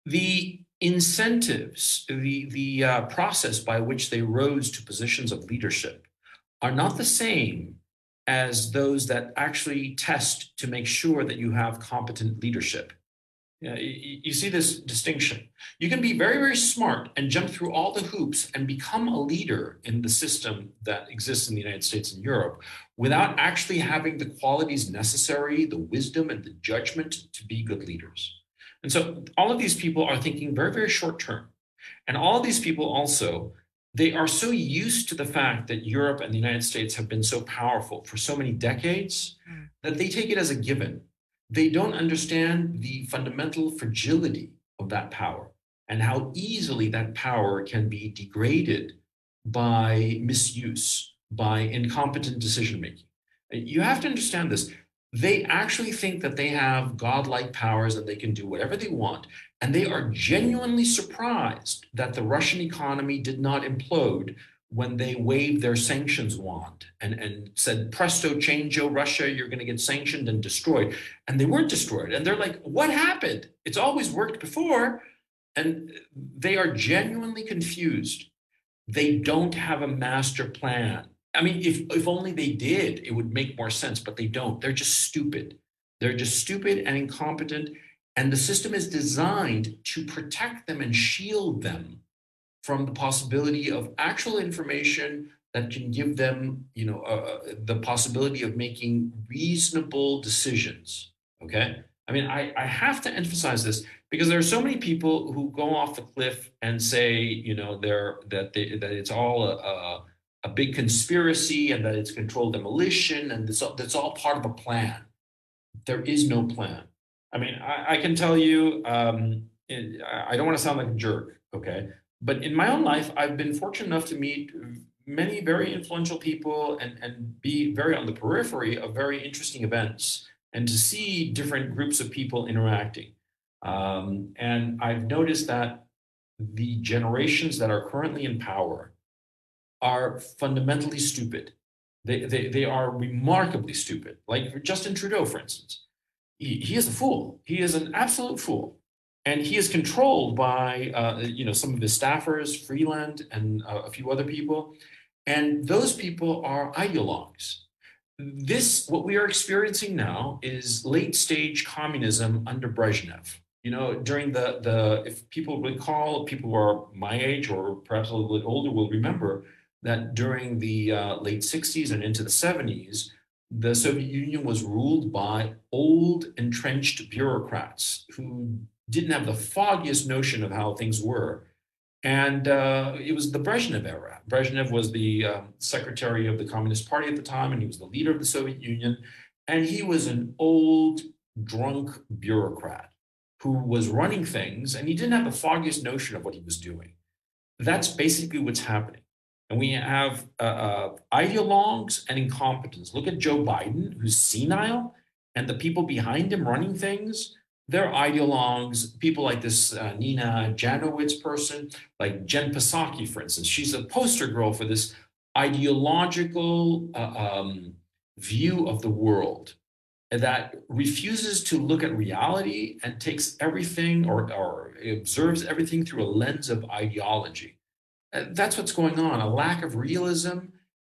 the incentives, the process by which they rose to positions of leadership are not the same as those that actually test to make sure that you have competent leadership. You see this distinction. You can be very, very smart and jump through all the hoops and become a leader in the system that exists in the United States and Europe without actually having the qualities necessary, the wisdom and the judgment to be good leaders. And so all of these people are thinking very, very short term. And all of these people also, they are so used to the fact that Europe and the United States have been so powerful for so many decades that they take it as a given. They don't understand the fundamental fragility of that power and how easily that power can be degraded by misuse, by incompetent decision-making. You have to understand this. They actually think that they have godlike powers and they can do whatever they want. And they are genuinely surprised that the Russian economy did not implode when they waved their sanctions wand and said, presto changeo, Russia, you're going to get sanctioned and destroyed. And they weren't destroyed. And they're like, what happened? It's always worked before. And they are genuinely confused. They don't have a master plan. I mean, if only they did, it would make more sense, but they don't. They're just stupid. They're just stupid and incompetent. And the system is designed to protect them and shield them from the possibility of actual information that can give them, the possibility of making reasonable decisions. Okay, I mean, I have to emphasize this because there are so many people who go off the cliff and say, that it's all a big conspiracy and that it's controlled demolition and that's all part of a plan. There is no plan. I mean, I can tell you, I don't want to sound like a jerk, okay? But in my own life, I've been fortunate enough to meet many very influential people and be very on the periphery of very interesting events and to see different groups of people interacting. And I've noticed that the generations that are currently in power are fundamentally stupid. They are remarkably stupid. Like Justin Trudeau, for instance. He is a fool. He is an absolute fool. And he is controlled by, some of his staffers, Freeland, and a few other people. And those people are ideologues. What we are experiencing now is late stage communism under Brezhnev. During if people recall, people who are my age or perhaps a little bit older will remember that during the late 60s and into the 70s, the Soviet Union was ruled by old entrenched bureaucrats who didn't have the foggiest notion of how things were. And it was the Brezhnev era. Brezhnev was the secretary of the Communist Party at the time, and he was the leader of the Soviet Union. And he was an old, drunk bureaucrat who was running things, and he didn't have the foggiest notion of what he was doing. That's basically what's happening. And we have ideologues and incompetence. Look at Joe Biden, who's senile, and the people behind him running things, they're ideologues, people like this Nina Janowitz person, like Jen Psaki, for instance. She's a poster girl for this ideological view of the world that refuses to look at reality and takes everything or observes everything through a lens of ideology. That's what's going on, a lack of realism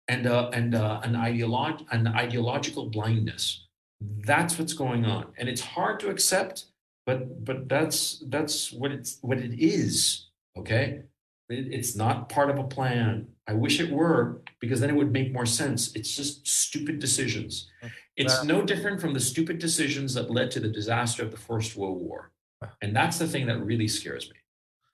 and an ideological blindness. That's what's going on. And it's hard to accept, but that's what it is, okay? It's not part of a plan. I wish it were, because then it would make more sense. It's just stupid decisions. It's no different from the stupid decisions that led to the disaster of the First World War. And that's the thing that really scares me.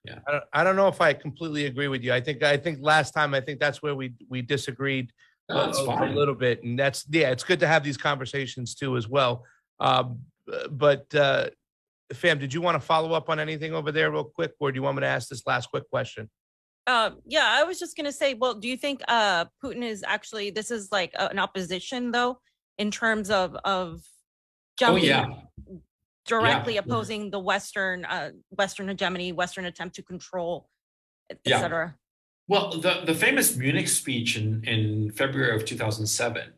Yeah. I don't know if I completely agree with you. I think last time, that's where we disagreed a little bit. And it's good to have these conversations too, as well. But Fam, did you want to follow up on anything over there real quick, or do you want me to ask this last quick question? Yeah, I was just going to say, well, do you think Putin is actually, this is like an opposition though, in terms of jumping directly opposing the Western hegemony, Western attempt to control, etc. Well, the famous Munich speech in February of 2007,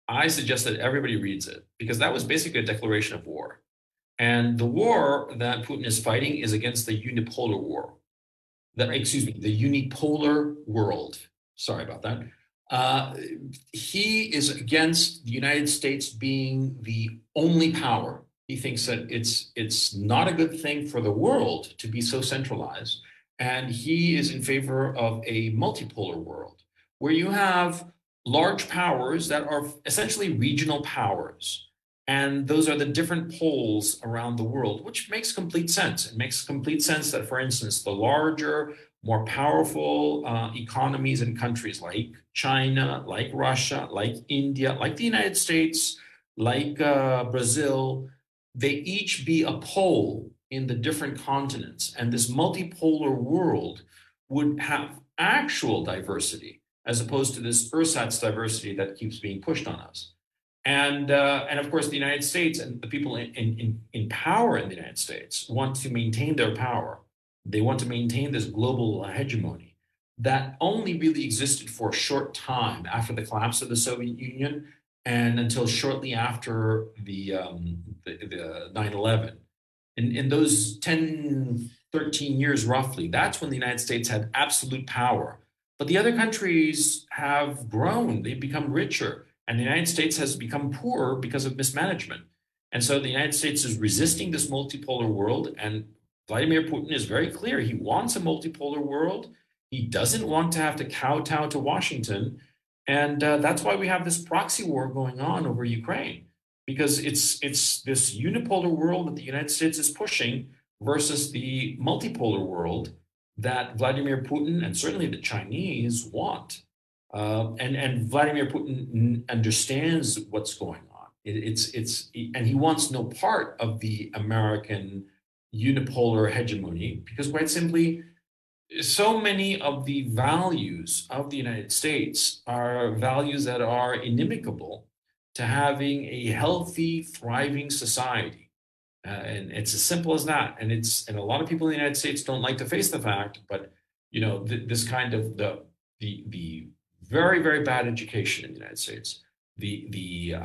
I suggest that everybody reads it, because that was basically a declaration of war. And the war that Putin is fighting is against the unipolar war. The unipolar world. Sorry about that. He is against the United States being the only power. He thinks that it's not a good thing for the world to be so centralized. And he is in favor of a multipolar world where you have large powers that are essentially regional powers. And those are the different poles around the world, which makes complete sense. It makes complete sense that, for instance, the larger, more powerful economies and countries like China, like Russia, like India, like the United States, like Brazil, they each be a pole in the different continents. And this multipolar world would have actual diversity as opposed to this ersatz diversity that keeps being pushed on us. And of course, the United States and the people in power in the United States want to maintain their power. They want to maintain this global hegemony that only really existed for a short time after the collapse of the Soviet Union and until shortly after the 9/11. In those 10, 13 years roughly, that's when the United States had absolute power. But the other countries have grown, they've become richer. And the United States has become poorer because of mismanagement. And so the United States is resisting this multipolar world. And Vladimir Putin is very clear. He wants a multipolar world. He doesn't want to have to kowtow to Washington. And that's why we have this proxy war going on over Ukraine, because it's this unipolar world that the United States is pushing versus the multipolar world that Vladimir Putin and certainly the Chinese want. And Vladimir Putin understands what's going on. And he wants no part of the American unipolar hegemony because, quite simply, so many of the values of the United States are values that are inimical to having a healthy, thriving society. And it's as simple as that. And a lot of people in the United States don't like to face the fact, but this kind of the very, very bad education in the United States, the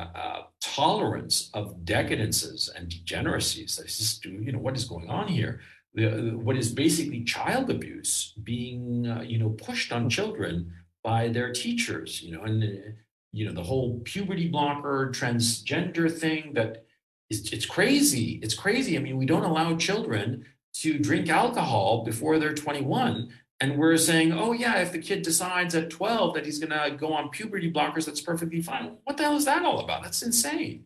tolerance of decadences and degeneracies. That is just, what is going on here? What is basically child abuse being, pushed on children by their teachers, and the whole puberty blocker, transgender thing it's crazy. It's crazy. I mean, we don't allow children to drink alcohol before they're 21. And we're saying, oh, yeah, if the kid decides at 12 that he's going to go on puberty blockers, that's perfectly fine. What the hell is that all about? That's insane.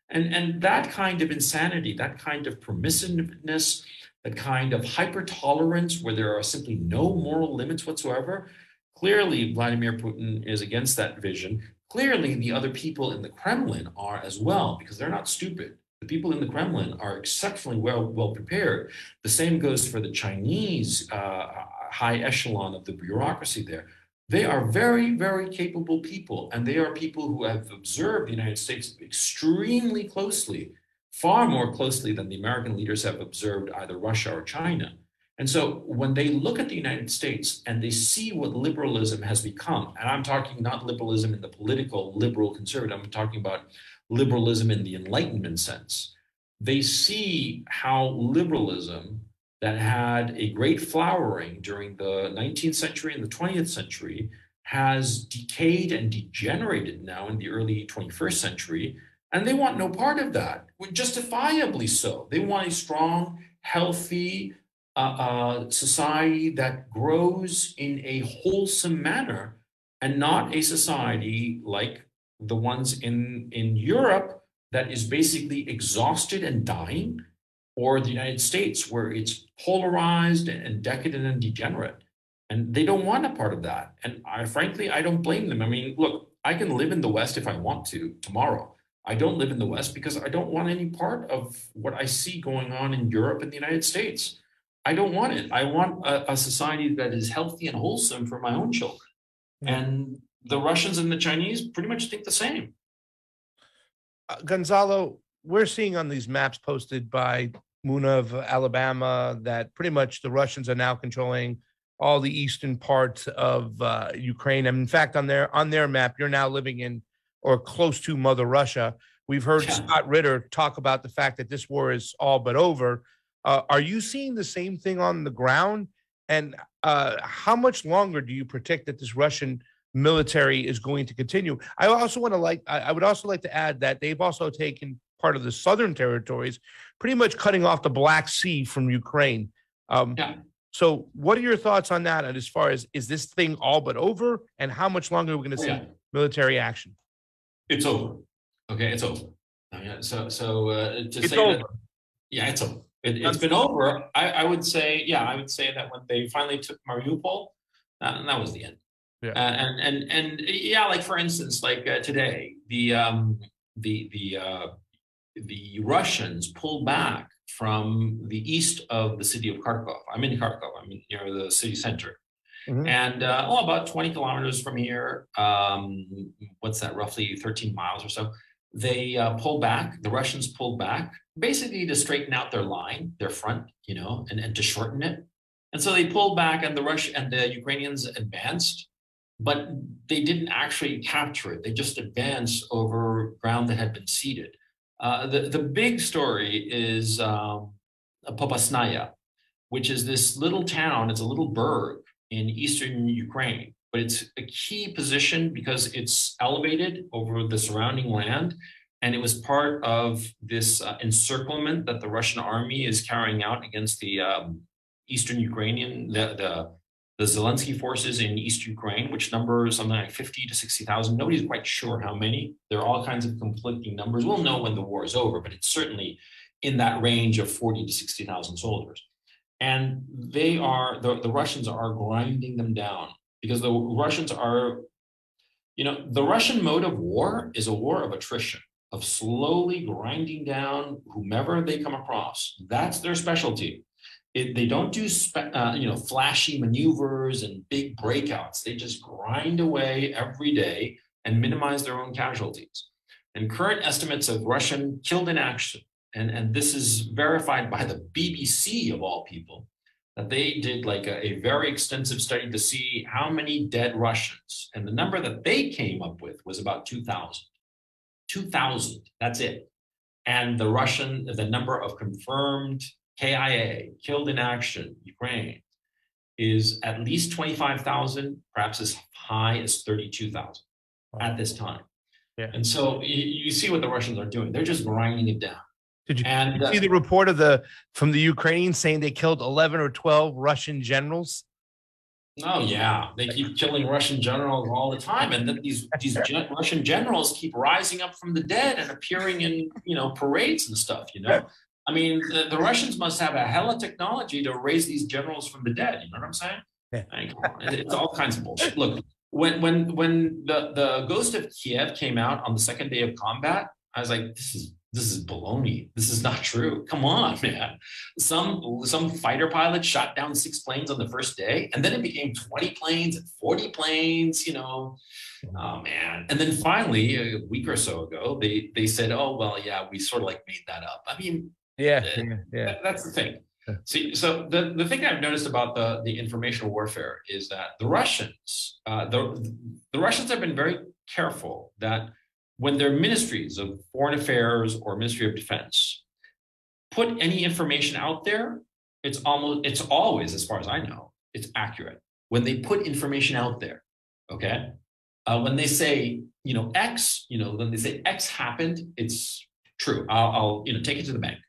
And that kind of insanity, that kind of permissiveness, that kind of hyper-tolerance where there are simply no moral limits whatsoever, clearly Vladimir Putin is against that vision. Clearly, the other people in the Kremlin are as well, because they're not stupid. The people in the Kremlin are exceptionally well prepared. The same goes for the Chinese high echelon of the bureaucracy there. They are very, very capable people, and they are people who have observed the United States extremely closely, far more closely than the American leaders have observed either Russia or China. And so when they look at the United States and they see what liberalism has become, and I'm talking not liberalism in the political liberal conservative, I'm talking about liberalism in the Enlightenment sense, they see how liberalism that had a great flowering during the 19th century and the 20th century has decayed and degenerated now in the early 21st century. And they want no part of that, justifiably so. They want a strong, healthy society that grows in a wholesome manner and not a society like the ones in Europe that is basically exhausted and dying, or the United States where it's polarized and decadent and degenerate. And they don't want a part of that. And frankly, I don't blame them. I mean, look, I can live in the West if I want to tomorrow. I don't live in the West because I don't want any part of what I see going on in Europe and the United States. I don't want it. I want a society that is healthy and wholesome for my own children. And the Russians and the Chinese pretty much think the same. Gonzalo, we're seeing on these maps posted by Muna of Alabama that pretty much the Russians are now controlling all the eastern parts of Ukraine. And in fact, on their map, you're now living in or close to Mother Russia, We've heard Scott Ritter talk about the fact that this war is all but over. Are you seeing the same thing on the ground? And how much longer do you predict that this Russian military is going to continue? I would also like to add that they've also taken part of the southern territories, pretty much cutting off the Black Sea from Ukraine. So what are your thoughts on that? And as far as, is this thing all but over? And how much longer are we going to see military action? It's over. Okay, it's over. So to it's say over. That, yeah, it's over. It's been over. I would say, I would say that when they finally took Mariupol, that was the end. Yeah. And yeah, like for instance, like today, the Russians pulled back from the east of the city of Kharkov. I'm in Kharkov. I'm near the city center. Mm-hmm. And about 20 kilometers from here, what's that, roughly 13 miles or so, they pulled back. The Russians pulled back, basically to straighten out their line, their front, and to shorten it. And so they pulled back, and the Ukrainians advanced, but they didn't actually capture it. They just advanced over ground that had been ceded. The big story is Popasnaya, which is this little town. It's a little burg in eastern Ukraine, but it's a key position because it's elevated over the surrounding land. And it was part of this encirclement that the Russian army is carrying out against the eastern Ukrainian, the Zelensky forces in East Ukraine, which number something like 50 to 60,000. Nobody's quite sure how many. There are all kinds of conflicting numbers. We'll know when the war is over, but it's certainly in that range of 40 to 60,000 soldiers. And they are, the Russians are grinding them down because the Russians are, the Russian mode of war is a war of attrition, of slowly grinding down whomever they come across. That's their specialty. They don't do flashy maneuvers and big breakouts. They just grind away every day and minimize their own casualties. And current estimates of Russian killed in action, and this is verified by the BBC of all people, that they did like a very extensive study to see how many dead Russians. And the number that they came up with was about 2,000. 2,000, that's it. And the number of confirmed KIA, killed in action, Ukraine, is at least 25,000, perhaps as high as 32,000 at this time. Yeah. And so you see what the Russians are doing. They're just grinding it down. Did you see the report from the Ukrainians saying they killed 11 or 12 Russian generals? Oh, yeah. They keep killing Russian generals all the time. And then these Russian generals keep rising up from the dead and appearing in, parades and stuff, I mean, the Russians must have a hell of technology to raise these generals from the dead. You know what I'm saying? Yeah. It's all kinds of bullshit. Look, when the Ghost of Kiev came out on the second day of combat, I was like, this is baloney. This is not true. Come on, man. Some fighter pilot shot down 6 planes on the first day, and then it became 20 planes and 40 planes, Oh, man. And then finally, a week or so ago, they said, oh, well, yeah, we sort of like made that up. I mean, yeah. That's the thing. See, so the thing I've noticed about the information warfare is that the Russians, the Russians have been very careful that when their ministries of foreign affairs or Ministry of Defense put any information out there, it's always, as far as I know, it's accurate. When they put information out there, okay? When they say, X, when they say X happened, it's true. I'll take it to the bank.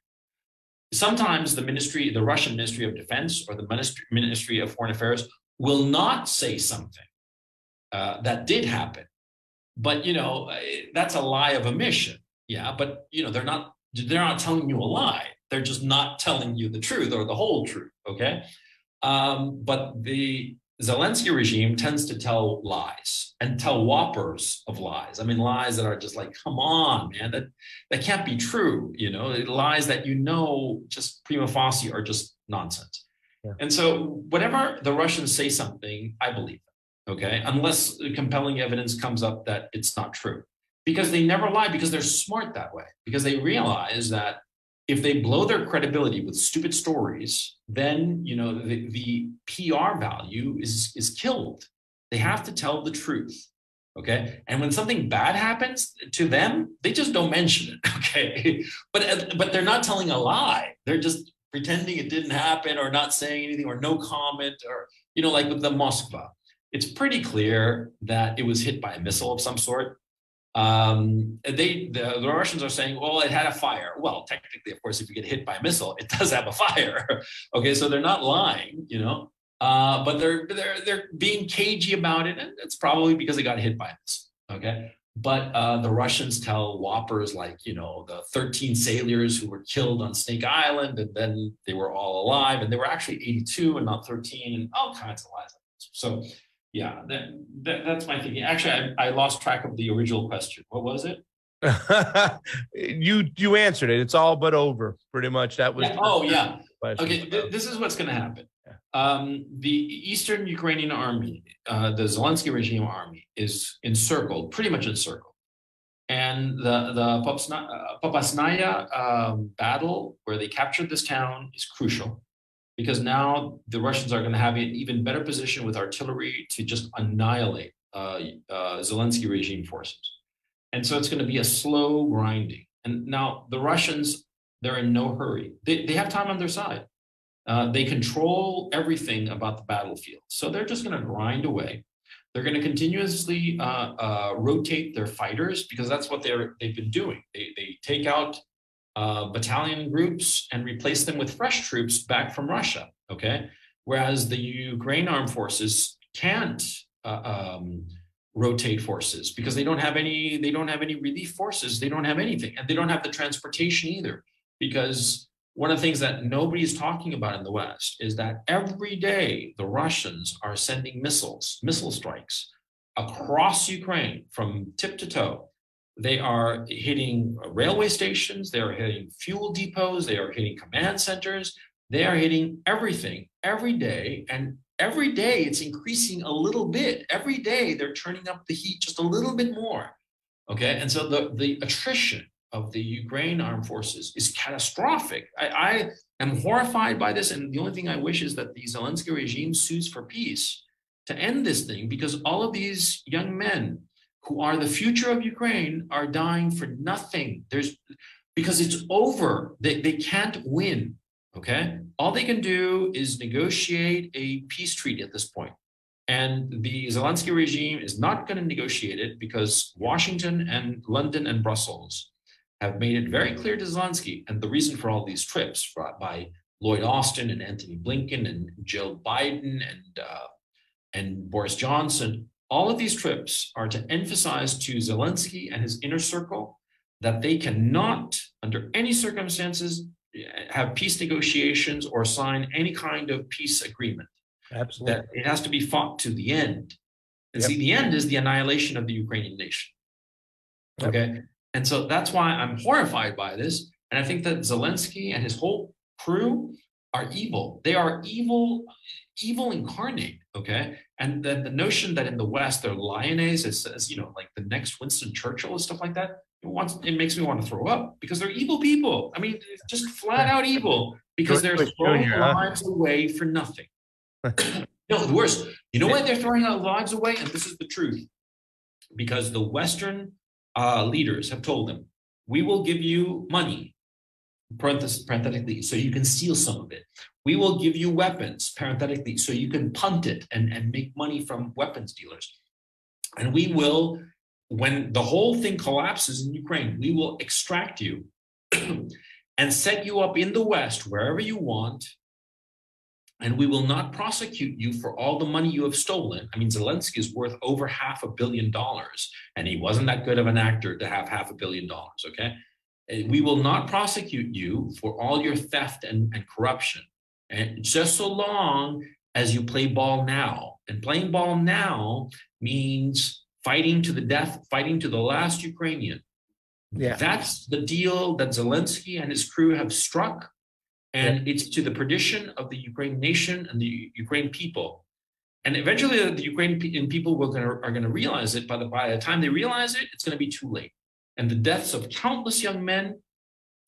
Sometimes the Russian Ministry of Defense or the Ministry of Foreign Affairs will not say something that did happen. But, that's a lie of omission. Yeah. But, they're not telling you a lie. They're just not telling you the truth or the whole truth. Okay. But the Zelensky regime tends to tell lies and tell whoppers of lies. I mean, lies that are just like, come on, man, that can't be true. Lies that, just prima facie are just nonsense. Yeah. And so whenever the Russians say something, I believe them. Okay, unless compelling evidence comes up that it's not true, because they never lie, because they're smart that way, because they realize that if they blow their credibility with stupid stories, then the PR value is killed. They have to tell the truth. Okay. And when something bad happens to them, they just don't mention it. Okay. But they're not telling a lie. They're just pretending it didn't happen, or not saying anything, or no comment, or, like with the Moskva. It's pretty clear that it was hit by a missile of some sort. The Russians are saying, well, it had a fire. Well, technically, of course, if you get hit by a missile, it does have a fire. Okay. So they're not lying, but they're being cagey about it, and it's probably because they got hit by this. Okay, but the Russians tell whoppers like the 13 sailors who were killed on Snake Island, and then they were all alive, and they were actually 82 and not 13, and all kinds of lies. So yeah, that's my thinking. Actually, I lost track of the original question. What was it? You answered it. It's all but over. Pretty much. That was. Yeah. Oh yeah. Okay. This is what's going to happen. The Eastern Ukrainian army, the Zelensky regime army, is pretty much encircled. And the Popasnaya battle, where they captured this town, is crucial, because now the Russians are going to have an even better position with artillery to just annihilate Zelensky regime forces. And so it's going to be a slow grinding. And now the Russians, they're in no hurry. They have time on their side. They control everything about the battlefield. So they're just going to grind away. They're going to continuously rotate their fighters, because that's what they've been doing. They take out battalion groups and replace them with fresh troops back from Russia. Okay, whereas the Ukraine armed forces can't rotate forces, because they don't have any relief forces. They don't have anything, and they don't have the transportation either, because one of the things that nobody's talking about in the West is that every day the Russians are sending missile strikes across Ukraine from tip to toe. They are hitting railway stations, they are hitting fuel depots, they are hitting command centers, they are hitting everything every day. And every day it's increasing a little bit. Every day they're turning up the heat just a little bit more. Okay, and so the attrition of the Ukraine armed forces is catastrophic. I am horrified by this, and the only thing I wish is that the Zelensky regime sues for peace to end this thing, because all of these young men who are the future of Ukraine are dying for nothing. Because it's over. They can't win. Okay, all they can do is negotiate a peace treaty at this point. And the Zelensky regime is not going to negotiate it, because Washington and London and Brussels have made it very clear to Zelensky, and the reason for all these trips by Lloyd Austin and Antony Blinken and Jill Biden and Boris Johnson, all of these trips are to emphasize to Zelensky and his inner circle that they cannot, under any circumstances, have peace negotiations or sign any kind of peace agreement. Absolutely. That it has to be fought to the end. And see, the end is the annihilation of the Ukrainian nation. Okay. And so that's why I'm horrified by this. And I think that Zelensky and his whole crew are evil. They are evil incarnate. Okay. And then the notion that in the West they're lioness, as like the next Winston Churchill and stuff like that, it makes me want to throw up, because they're evil people. I mean, just flat out evil, because they're throwing lives away for nothing. No, the worst. You know why they're throwing out lives away? And this is the truth. Because the Western leaders have told them, we will give you money, parenthetically, so you can steal some of it. We will give you weapons, parenthetically, so you can punt it and make money from weapons dealers. And we will, when the whole thing collapses in Ukraine, we will extract you and set you up in the West, wherever you want, and we will not prosecute you for all the money you have stolen. I mean, Zelensky is worth over $500 million, and he wasn't that good of an actor to have $500 million, okay? We will not prosecute you for all your theft and corruption, and just so long as you play ball now. And playing ball now means fighting to the death, fighting to the last Ukrainian. Yeah. That's the deal that Zelensky and his crew have struck. And it's to the perdition of the Ukraine nation and the Ukraine people. And eventually the Ukrainian people are going to realize it. By the time they realize it, it's going to be too late. And the deaths of countless young men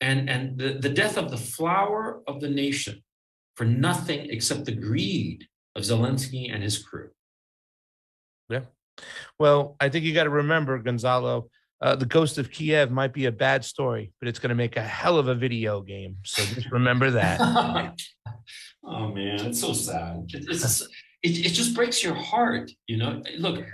and the death of the flower of the nation for nothing except the greed of Zelensky and his crew. Yeah, Well, I think you got to remember, Gonzalo, the Ghost of Kiev might be a bad story, but it's going to make a hell of a video game. So just remember that. Oh man, it's so sad. It just breaks your heart, you know. Look,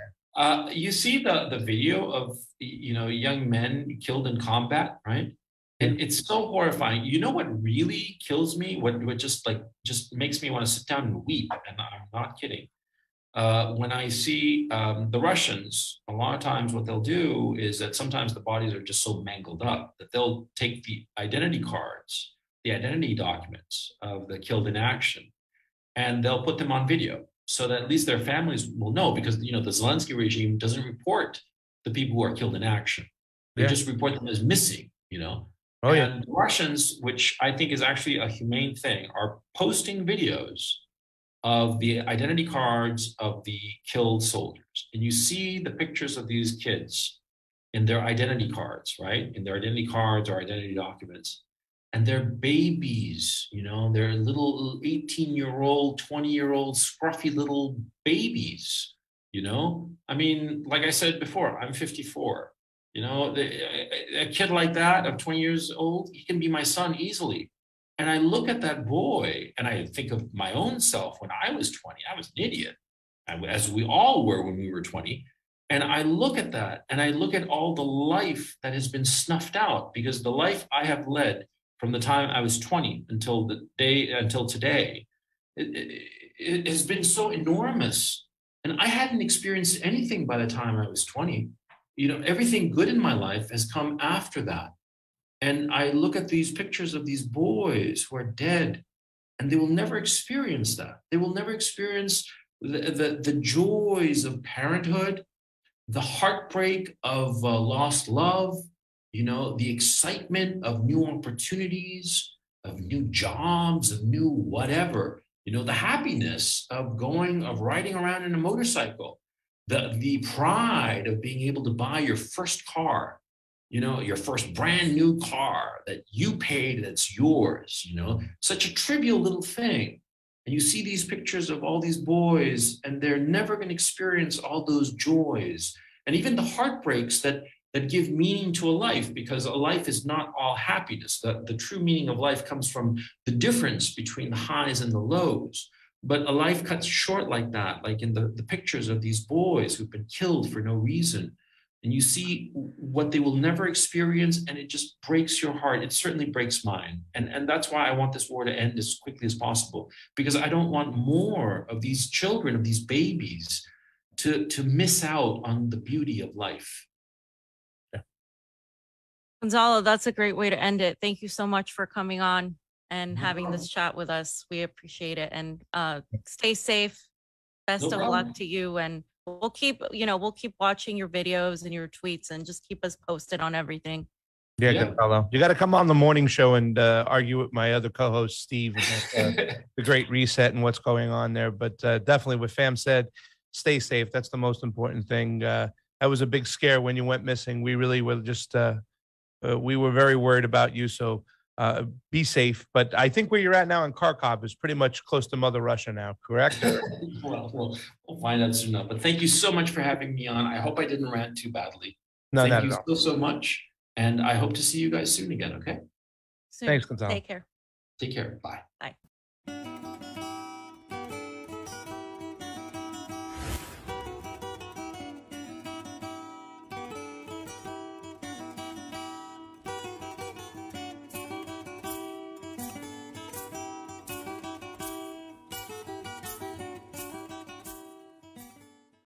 you see the video of young men killed in combat, right? And it's so horrifying. You know what really kills me? What just makes me want to sit down and weep, and I'm not kidding. When I see the Russians, a lot of times what they'll do is that sometimes the bodies are just so mangled up that they'll take the identity cards, the identity documents of the killed in action, and they'll put them on video so that at least their families will know, because the Zelensky regime doesn't report the people who are killed in action. They just report them as missing, Oh, yeah. And the Russians, which I think is actually a humane thing, are posting videos of the identity cards of the killed soldiers. And you see the pictures of these kids in their identity cards, right? In their identity cards or identity documents. And they're babies, they're little 18-year-old, 20-year-old, scruffy little babies, I mean, like I said before, I'm 54. A kid like that of 20 years old, he can be my son easily. And I look at that boy and I think of my own self when I was 20. I was an idiot, as we all were when we were 20. And I look at that and I look at all the life that has been snuffed out, because the life I have led from the time I was 20 until today, it has been so enormous. And I hadn't experienced anything by the time I was 20. Everything good in my life has come after that. And I look at these pictures of these boys who are dead, and they will never experience that. They will never experience the joys of parenthood, the heartbreak of lost love, the excitement of new opportunities, of new jobs, of new whatever, the happiness of riding around in a motorcycle, the pride of being able to buy your first car, your first brand new car that you paid, that's yours, such a trivial little thing. And you see these pictures of all these boys, and they're never going to experience all those joys and even the heartbreaks that give meaning to a life, because a life is not all happiness. The true meaning of life comes from the difference between the highs and the lows. But a life cut short like that, like in the pictures of these boys who've been killed for no reason, and you see what they will never experience, and it just breaks your heart. It certainly breaks mine. And that's why I want this war to end as quickly as possible, because I don't want more of these children, of these babies, to miss out on the beauty of life. Gonzalo, that's a great way to end it. Thank you so much for coming on and having this chat with us. We appreciate it. And stay safe. Best of luck to you. And we'll keep watching your videos and your tweets, and just keep us posted on everything. Yeah, Gonzalo. You got to come on the morning show and argue with my other co-host, Steve, about, the Great Reset and what's going on there. But definitely what Fam said, stay safe. That's the most important thing. That was a big scare when you went missing. We really were just, we were very worried about you. So be safe. But I think where you're at now in Kharkov is pretty much close to Mother Russia now, correct? Well, we'll find out soon enough. But thank you so much for having me on. I hope I didn't rant too badly. No, thank you so much. And I hope to see you guys soon again, okay? Soon. Thanks, Gonzalo. Take care. Take care. Bye. Bye.